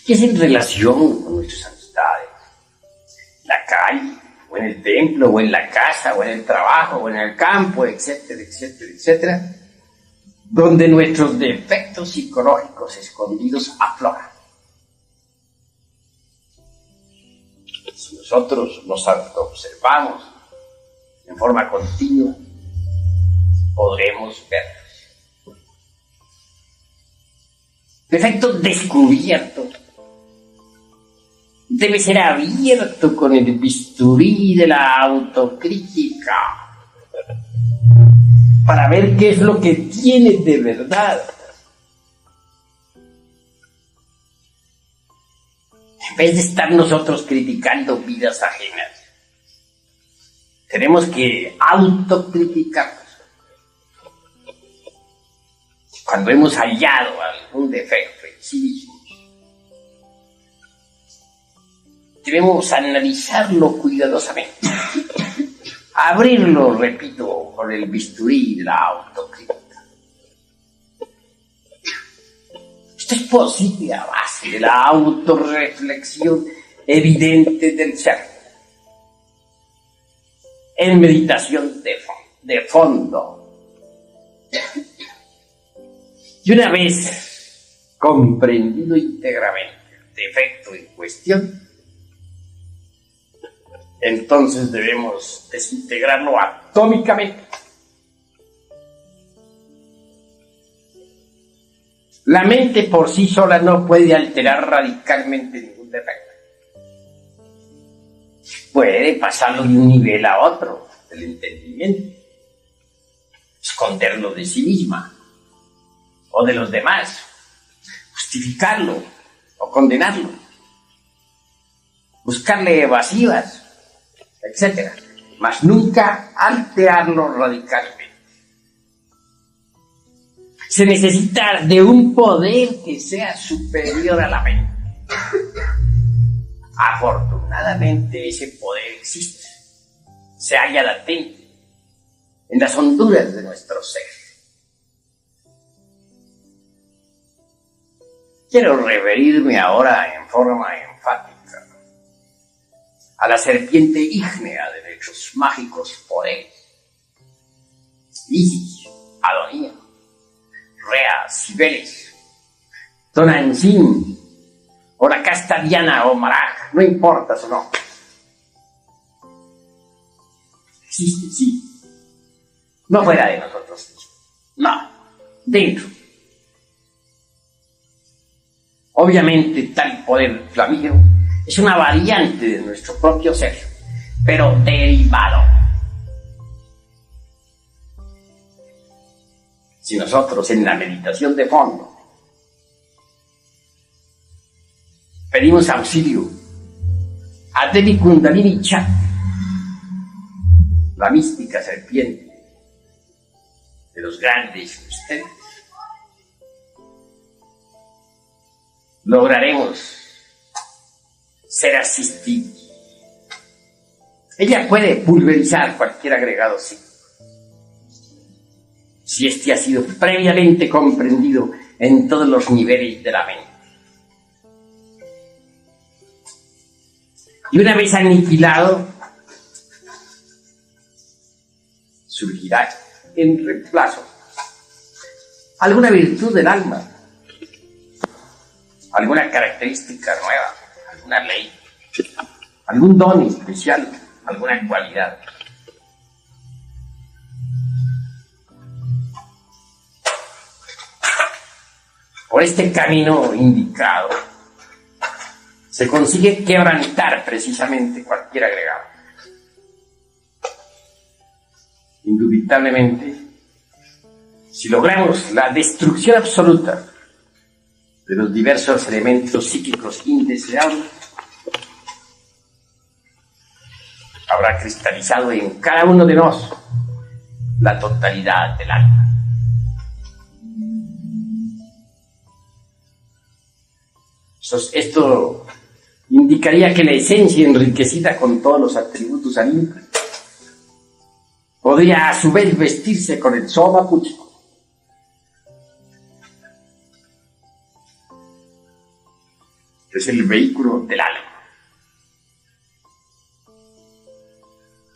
¿Qué es en relación con nuestras amistades? La calle, o en el templo, o en la casa, o en el trabajo, o en el campo, etcétera, etcétera, etcétera, donde nuestros defectos psicológicos escondidos afloran. Si nosotros nos autoobservamos en forma continua, podremos verlos. Defecto descubierto debe ser abierto con el bisturí de la autocrítica para ver qué es lo que tiene de verdad. En vez de estar nosotros criticando vidas ajenas, tenemos que autocriticarnos. Cuando hemos hallado algún defecto en sí mismos, debemos analizarlo cuidadosamente, abrirlo, repito, con el bisturí de la autocrítica. Esto es posible a base de la autorreflexión evidente del ser, en meditación de fondo. Y una vez comprendido íntegramente el defecto en cuestión, entonces debemos desintegrarlo atómicamente. La mente por sí sola no puede alterar radicalmente ningún defecto. Puede pasarlo de un nivel a otro del entendimiento, esconderlo de sí misma o de los demás, justificarlo o condenarlo, buscarle evasivas, etc. Mas nunca alterarlo radicalmente. Se necesita de un poder que sea superior a la mente. Afortunadamente ese poder existe, se halla latente en las honduras de nuestro ser. Quiero referirme ahora en forma enfática a la serpiente ígnea de nuestros mágicos poderes. Isis, Adonía, Rea, Cibeles, Tonantzin, o la casta Diana o Maraj, no importa su nombre. Existe, sí. No fuera de nosotros. No, dentro. Obviamente tal poder flamígero es una variante de nuestro propio ser, pero derivado. Si nosotros en la meditación de fondo pedimos auxilio a Devi Kundalini Chakra, la mística serpiente de los grandes misterios, lograremos ser asistidos. Ella puede pulverizar cualquier agregado psíquico, si éste ha sido previamente comprendido en todos los niveles de la mente. Y una vez aniquilado, surgirá en reemplazo alguna virtud del alma, alguna característica nueva, alguna ley, algún don especial, alguna cualidad. Por este camino indicado se consigue quebrantar precisamente cualquier agregado. Indubitablemente, si logramos la destrucción absoluta de los diversos elementos psíquicos indeseables, habrá cristalizado en cada uno de nosotros la totalidad del alma. Esto indicaría que la esencia enriquecida con todos los atributos anímicos podría a su vez vestirse con el soma puchco, que es el vehículo del alma,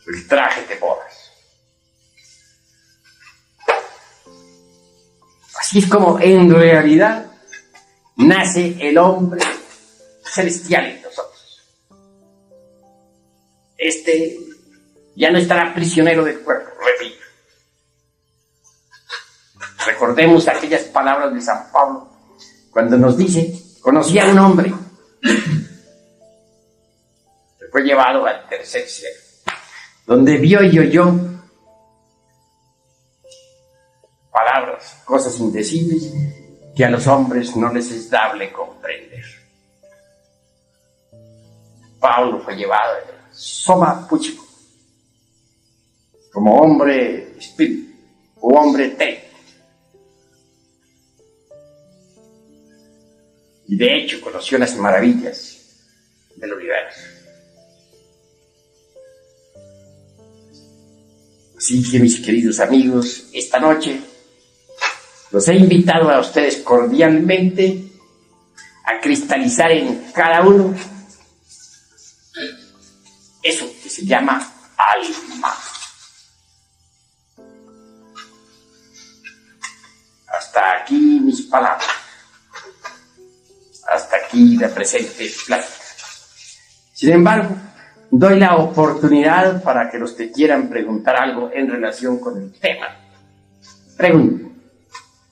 el traje de bodas. Así es como en realidad nace el hombre celestial en nosotros. Este ya no estará prisionero del cuerpo, repito. Recordemos aquellas palabras de San Pablo cuando nos dice: conocí a un hombre que fue llevado al tercer cielo, donde vio y oyó palabras, cosas indecibles que a los hombres no les es dable comprender. Pablo fue llevado al soma puchco como hombre espíritu o hombre técnico. Y de hecho conoció las maravillas del universo. Así que, mis queridos amigos, esta noche los he invitado a ustedes cordialmente a cristalizar en cada uno eso que se llama alma. Hasta aquí mis palabras. Hasta aquí la presente plática. Sin embargo, doy la oportunidad para que los que quieran preguntar algo en relación con el tema, pregunten.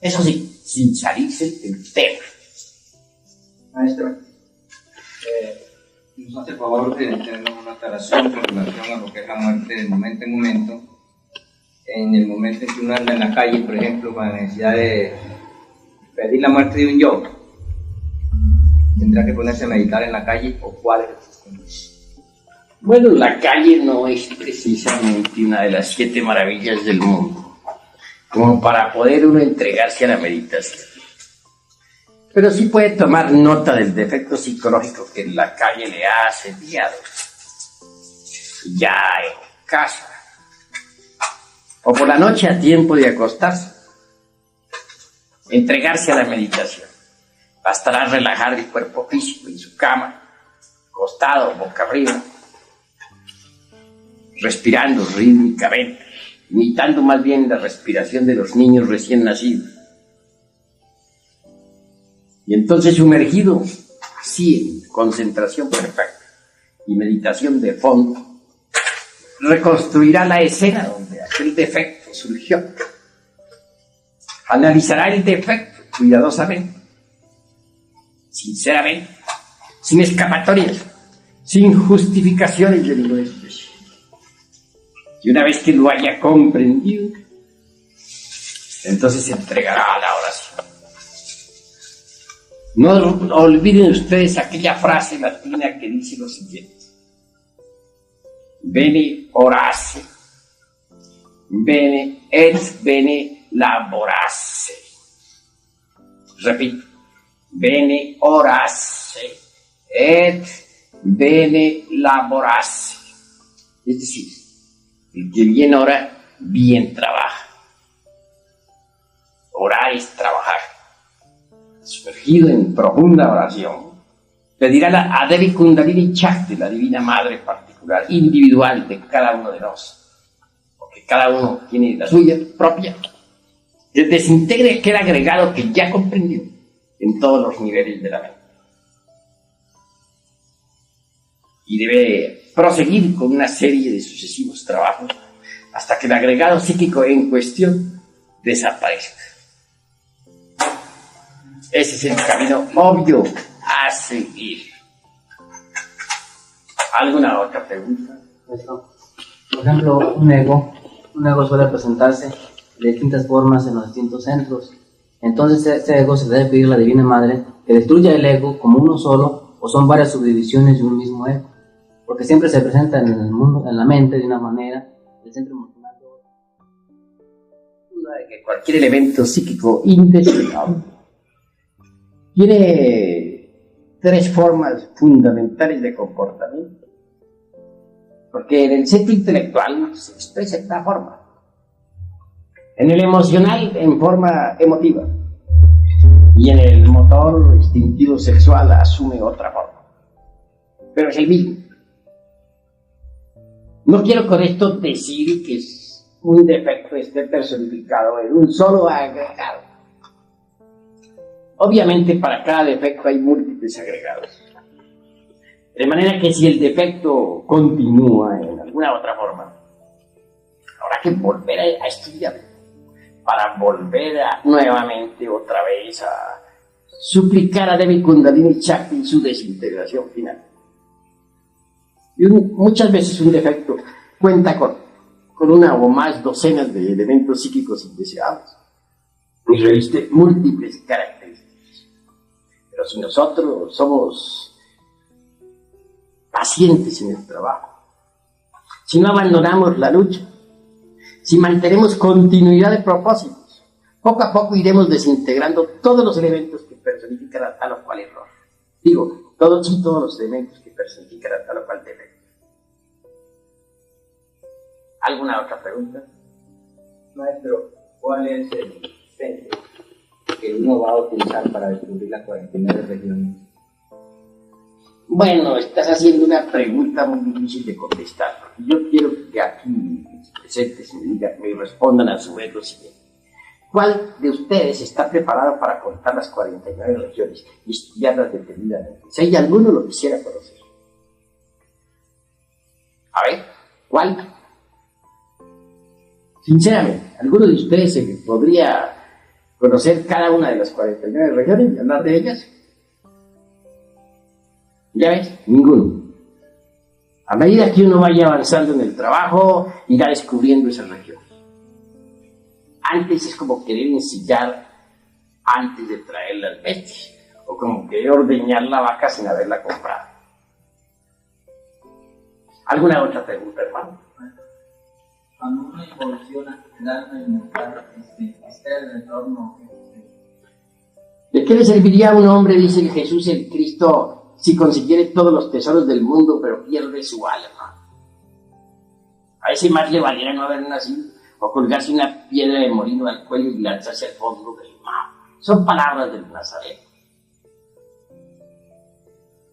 Eso sí, sin salirse del tema. Maestro, nos hace el favor de tener una aclaración con relación a lo que es la muerte de momento en momento. En el momento en que uno anda en la calle, por ejemplo, con la necesidad de pedir la muerte de un yo, ¿tendrá que ponerse a meditar en la calle o cuál es el sistema? Bueno, la calle no es precisamente una de las 7 maravillas del mundo, como para poder uno entregarse a la meditación. Pero sí puede tomar nota del defecto psicológico que la calle le ha asediado. Ya en casa. O por la noche a tiempo de acostarse. Entregarse a la meditación. Bastará relajar el cuerpo físico en su cama, acostado, boca arriba, respirando rítmicamente, imitando más bien la respiración de los niños recién nacidos. Y entonces sumergido, así en concentración perfecta y meditación de fondo, reconstruirá la escena donde aquel defecto surgió. Analizará el defecto cuidadosamente, sinceramente, sin escapatorias, sin justificaciones de ninguna especie. Y una vez que lo haya comprendido, entonces se entregará a la oración. No olviden ustedes aquella frase latina que dice lo siguiente: bene orace, bene et bene laborace. Repito, bene orace et bene laborace. Es decir, el que bien ora, bien trabaja. Orar es trabajar. Sumergido en profunda oración, pedirá a Devi Kundalini Chakti, la divina madre particular, individual de cada uno de nosotros, porque cada uno tiene la suya propia, que desintegre aquel agregado que ya comprendió en todos los niveles de la mente. Y debe proseguir con una serie de sucesivos trabajos hasta que el agregado psíquico en cuestión desaparezca. Ese es el camino obvio a seguir. ¿Alguna otra pregunta? Eso. Por ejemplo, un ego suele presentarse de distintas formas en los distintos centros. Entonces, ese ego se debe pedir a la Divina Madre que destruya el ego como uno solo, o son varias subdivisiones de un mismo ego. Porque siempre se presenta en el mundo, en la mente de una manera, el centro emocional de otra. Duda de que cualquier elemento psíquico indeseable tiene 3 formas fundamentales de comportamiento. Porque en el centro intelectual se expresa en una forma. En el emocional, en forma emotiva. Y en el motor instintivo sexual asume otra forma. Pero es el mismo. No quiero con esto decir que un defecto esté personificado en un solo agregado. Obviamente para cada defecto hay múltiples agregados. De manera que si el defecto continúa en alguna otra forma, habrá que volver a estudiarlo para volver nuevamente otra vez a suplicar a Devi Kundalini Chakti su desintegración final. Y muchas veces un defecto cuenta con una o más docenas de elementos psíquicos indeseables y reviste múltiples características. Pero si nosotros somos pacientes en el trabajo, si no abandonamos la lucha, si mantenemos continuidad de propósitos, poco a poco iremos desintegrando todos los elementos que personifican a tal o cual error. Digo, todos los elementos que personifican a tal o cual defecto. ¿Alguna otra pregunta? Maestro, ¿cuál es el centro que uno va a utilizar para descubrir las 49 regiones? Bueno, estás haciendo una pregunta muy difícil de contestar. Yo quiero que aquí los presentes me respondan a su vez lo siguiente. ¿Cuál de ustedes está preparado para contar las 49 regiones y estudiarlas detenidamente? Si hay alguno, lo quisiera conocer. A ver, ¿cuál? Sinceramente, ¿alguno de ustedes se podría conocer cada una de las 49 regiones y hablar de ellas. ¿Ya ves? Ninguno. A medida que uno vaya avanzando en el trabajo, irá descubriendo esas regiones. Antes es como querer ensillar antes de traer las bestias, o como querer ordeñar la vaca sin haberla comprado. ¿Alguna otra pregunta, hermano? Cuando uno evoluciona, da una inmortal, el retorno. ¿De qué le serviría a un hombre, dice Jesús el Cristo, si consiguiere todos los tesoros del mundo, pero pierde su alma? A ese más le valiera no haber nacido, o colgarse una piedra de molino al cuello y lanzarse al fondo del mar. Son palabras del Nazareno.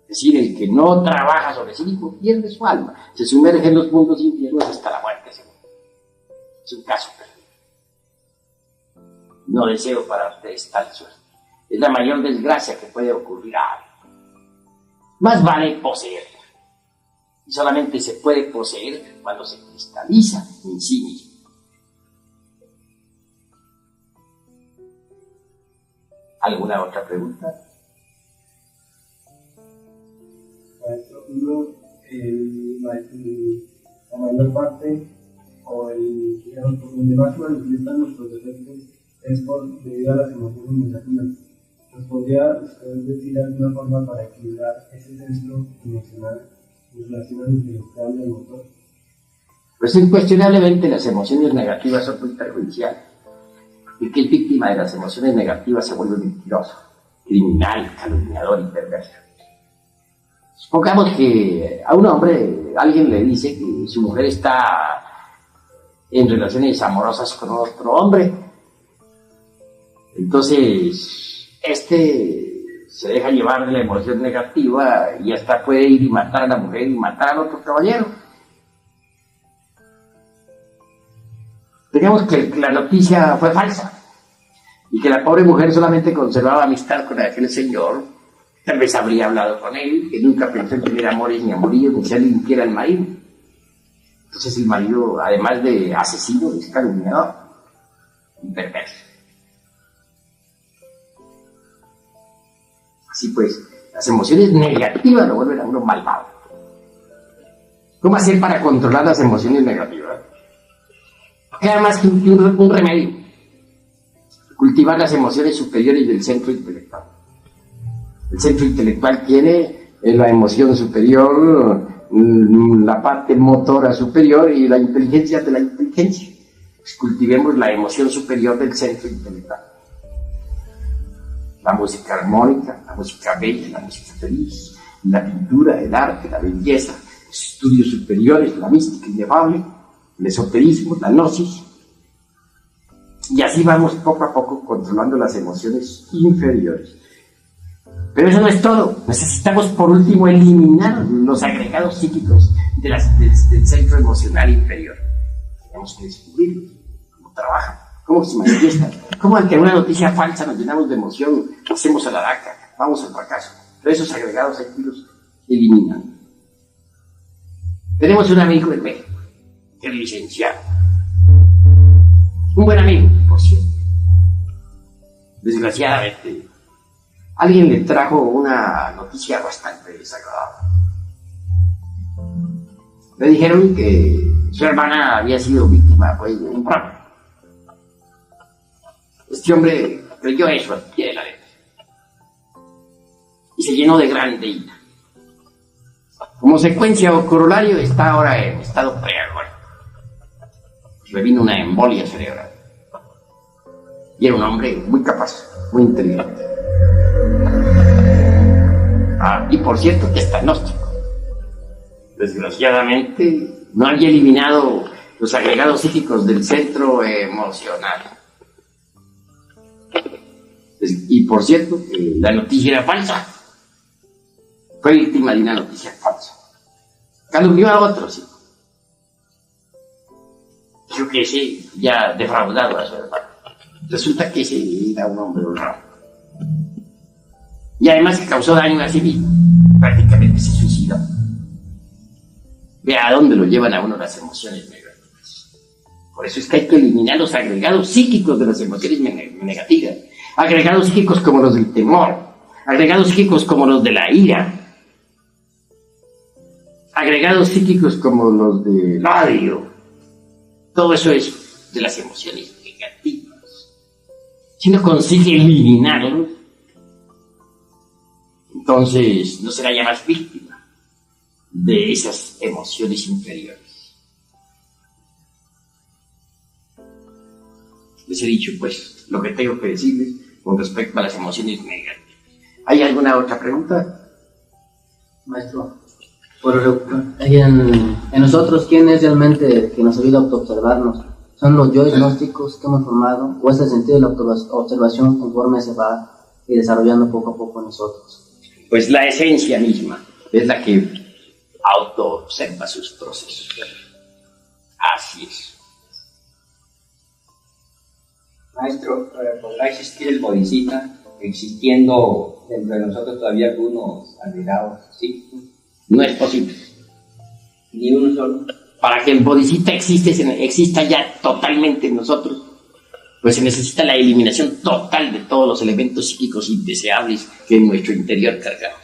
Es decir, el que no trabaja sobre sí mismo pierde su alma, se sumerge en los mundos infiernos hasta la muerte segura. Es un caso perdido. No deseo para ustedes tal suerte. Es la mayor desgracia que puede ocurrir a alguien. Más vale poseerla. Y solamente se puede poseer cuando se cristaliza en sí mismo. ¿Alguna otra pregunta? La mayor parte, o digamos, por donde más manifiestan nuestros defectos, es debido a las emociones negativas. ¿Nos podría usted decir de alguna forma para equilibrar ese centro emocional en relación al intelectual del motor? Pues incuestionablemente las emociones negativas son muy perjudiciales. Y que el víctima de las emociones negativas se vuelve mentiroso, criminal, calumniador y perverso. Supongamos que a un hombre alguien le dice que su mujer está en relaciones amorosas con otro hombre. Entonces, se deja llevar de la emoción negativa y hasta puede ir y matar a la mujer y matar al otro caballero. Digamos que la noticia fue falsa y que la pobre mujer solamente conservaba amistad con aquel señor. Tal vez habría hablado con él, que nunca pensó en tener amores ni amoríos, ni se limpiara el marido. Entonces el marido, además de asesino, es calumniador y perverso. Así pues, las emociones negativas lo vuelven a uno malvado. ¿Cómo hacer para controlar las emociones negativas? Queda más que un remedio. Cultivar las emociones superiores del centro intelectual. El centro intelectual tiene la emoción superior, la parte motora superior y la inteligencia de la inteligencia. Pues cultivemos la emoción superior del centro intelectual. La música armónica, la música bella, la música feliz, la pintura, el arte, la belleza, los estudios superiores, la mística inefable, el esoterismo, la gnosis. Y así vamos poco a poco controlando las emociones inferiores. Pero eso no es todo. Necesitamos por último eliminar los agregados psíquicos del centro emocional inferior. Tenemos que descubrirlos, cómo trabajan, cómo se manifiestan, cómo ante una noticia falsa nos llenamos de emoción, hacemos a la daca, vamos al fracaso. Pero esos agregados aquí los eliminan. Tenemos un amigo en México, que es licenciado. Un buen amigo, por cierto. Desgraciadamente, alguien le trajo una noticia bastante desagradable. Le dijeron que su hermana había sido víctima pues, de un robo. Este hombre creyó eso al pie de la letra y se llenó de grande ira. Como secuencia o corolario está ahora en estado preagónico. Le vino una embolia cerebral. Y era un hombre muy capaz, muy inteligente. Y por cierto que está agnóstico. Desgraciadamente no había eliminado los agregados psíquicos del centro emocional. Y por cierto que la noticia era falsa. Fue víctima de una noticia falsa. Calumnió a otros, sí. Yo que sí, ya defraudado a su hermano. Resulta que ese era un hombre honrado. Y además que causó daño a sí mismo. Prácticamente se suicidó. Vea a dónde lo llevan a uno las emociones negativas. Por eso es que hay que eliminar los agregados psíquicos de las emociones negativas. Agregados psíquicos como los del temor. Agregados psíquicos como los de la ira. Agregados psíquicos como los del odio. Todo eso es de las emociones negativas. Si no consigue eliminarlos, entonces no será ya más víctima de esas emociones inferiores. Les he dicho, pues, lo que tengo que decirles con respecto a las emociones negativas. ¿Hay alguna otra pregunta? Maestro, en nosotros, ¿quién es realmente que nos ayuda a autoobservarnos? ¿Son los yo gnósticos que hemos formado? ¿O es el sentido de la observación conforme se va desarrollando poco a poco en nosotros? Pues la esencia misma es la que autoobserva sus procesos. Así es. Maestro, ¿podrá existir el bodhisattva existiendo dentro de nosotros todavía algunos agregados psíquicos? No es posible. Ni uno solo. Para que el bodhisattva exista ya totalmente en nosotros, pues se necesita la eliminación total de todos los elementos psíquicos indeseables que en nuestro interior cargamos.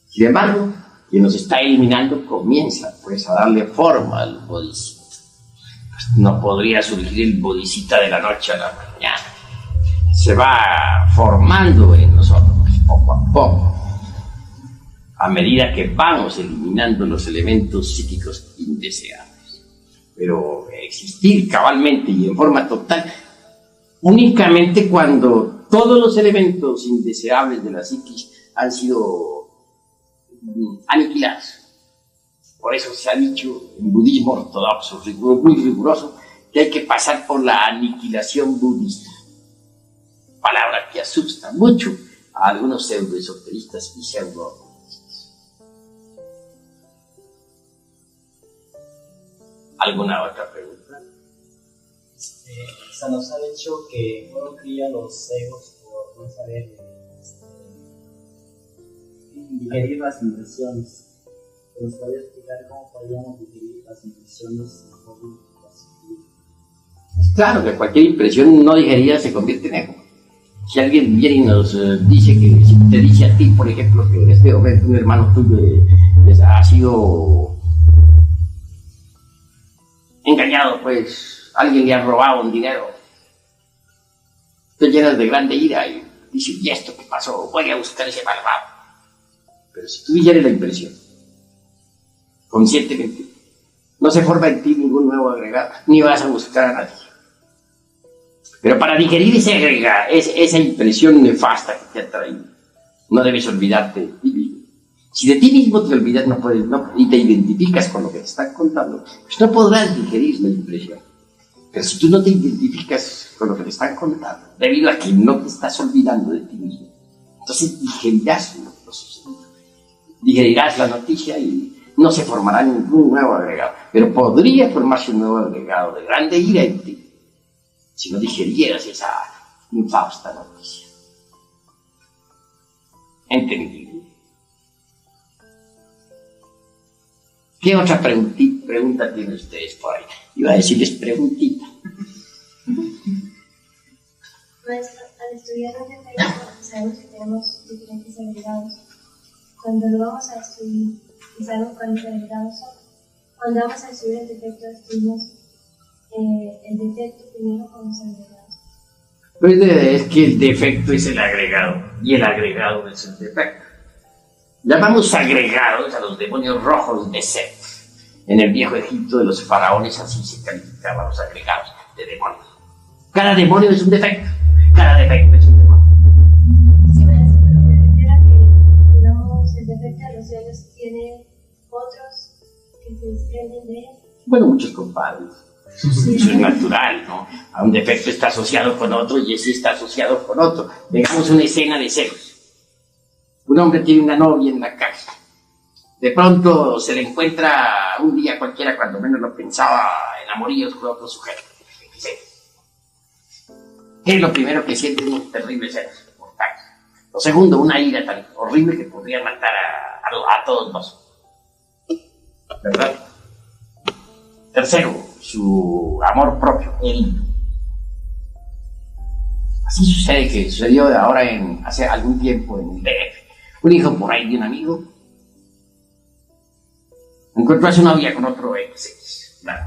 Sin embargo, quien nos está eliminando comienza pues a darle forma al bodhisattva. Pues no podría surgir el bodhisattva de la noche a la mañana. Se va formando en nosotros poco a poco, a medida que vamos eliminando los elementos psíquicos indeseables. Pero existir cabalmente y en forma total únicamente cuando todos los elementos indeseables de la psiquis han sido aniquilados. Por eso se ha dicho en budismo ortodoxo, muy riguroso, que hay que pasar por la aniquilación budista. Palabra que asusta mucho a algunos pseudoesoteristas y pseudo-budistas. ¿Alguna otra pregunta? Se nos ha dicho que uno cría los egos por no saber digerir las impresiones. ¿Nos podría explicar cómo podríamos digerir las impresiones de forma positiva? Claro que cualquier impresión no digerida se convierte en ego. Si alguien viene y nos dice que, si te dice a ti, por ejemplo, que en este momento un hermano tuyo ha sido engañado, pues alguien le ha robado un dinero, te llenas de grande ira y dices, ¿y esto qué pasó? Voy a buscar ese malvado. Pero si tú digeres la impresión conscientemente, no se forma en ti ningún nuevo agregado, ni vas a buscar a nadie. Pero para digerir esa impresión nefasta que te ha traído, no debes olvidarte de ti mismo. Si de ti mismo te olvidas y te identificas con lo que te están contando, pues no podrás digerir la impresión. Pero si tú no te identificas con lo que te están contando, debido a que no te estás olvidando de ti mismo, entonces digerirás la noticia y no se formará ningún nuevo agregado. Pero podría formarse un nuevo agregado de grande ira en ti, si no digerieras esa infausta noticia. ¿Entendido? ¿Qué otra pregunta tienen ustedes por ahí? Iba a decirles preguntita. Maestro, al estudiar un defecto, sabemos que tenemos diferentes agregados. Cuando lo vamos a destruir, y sabemos cuáles agregados son, cuando vamos a destruir el defecto, destruimos el defecto primero con los agregados. Pues es que el defecto es el agregado y el agregado es el defecto. Llamamos agregados a los demonios rojos de Set. En el viejo Egipto de los faraones así se calificaban los agregados de demonios. Cada demonio es un defecto, cada defecto es un demonio. Sí, maestro, pero me refiero a que, digamos, el defecto de los ellos tiene otros que se desprenden de él. Bueno, muchos compadres. Eso es natural, ¿no? A un defecto está asociado con otro y ese está asociado con otro. Digamos una escena de celos. Un hombre tiene una novia en la casa. De pronto se le encuentra un día cualquiera, cuando menos lo pensaba, en amoríos con otro sujeto. ¿Qué es lo primero que siente? Un terrible celos? Lo segundo, una ira tan horrible que podría matar a todos dos. ¿Verdad? Tercero, su amor propio, herido. Así sucedió ahora hace algún tiempo en el DF. Un hijo por ahí de un amigo encontró a su novia con otro ex. Claro.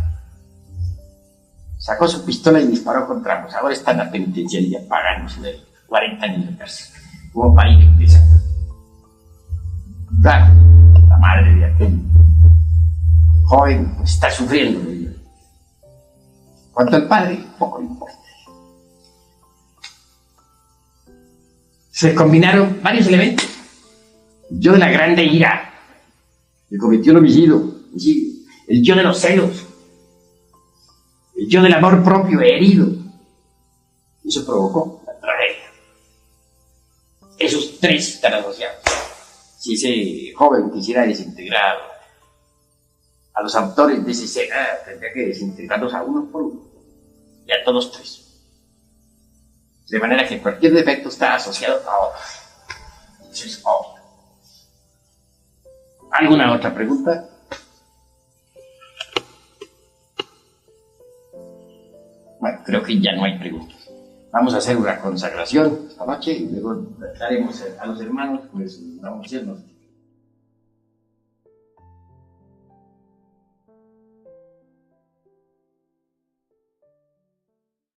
Sacó su pistola y disparó contra ambos. Ahora está en la penitenciaría pagándose de 40 años de cárcel. Como para ir empezando. Claro, la madre de aquel joven pues, está sufriendo de ello. Cuanto al padre, poco le importa. Se combinaron varios elementos. El yo de la grande ira, que cometió el homicidio, el yo de los celos, el yo del amor propio herido. Eso provocó la tragedia. Esos tres están asociados. Si ese joven quisiera desintegrar a los autores de esa escena, tendría que desintegrarlos a uno por uno, y a todos tres. De manera que cualquier defecto está asociado a otro. Eso es obvio. ¿Alguna otra pregunta? Bueno, creo que ya no hay preguntas. Vamos a hacer una consagración esta noche y luego daremos a los hermanos, pues vamos a hacernos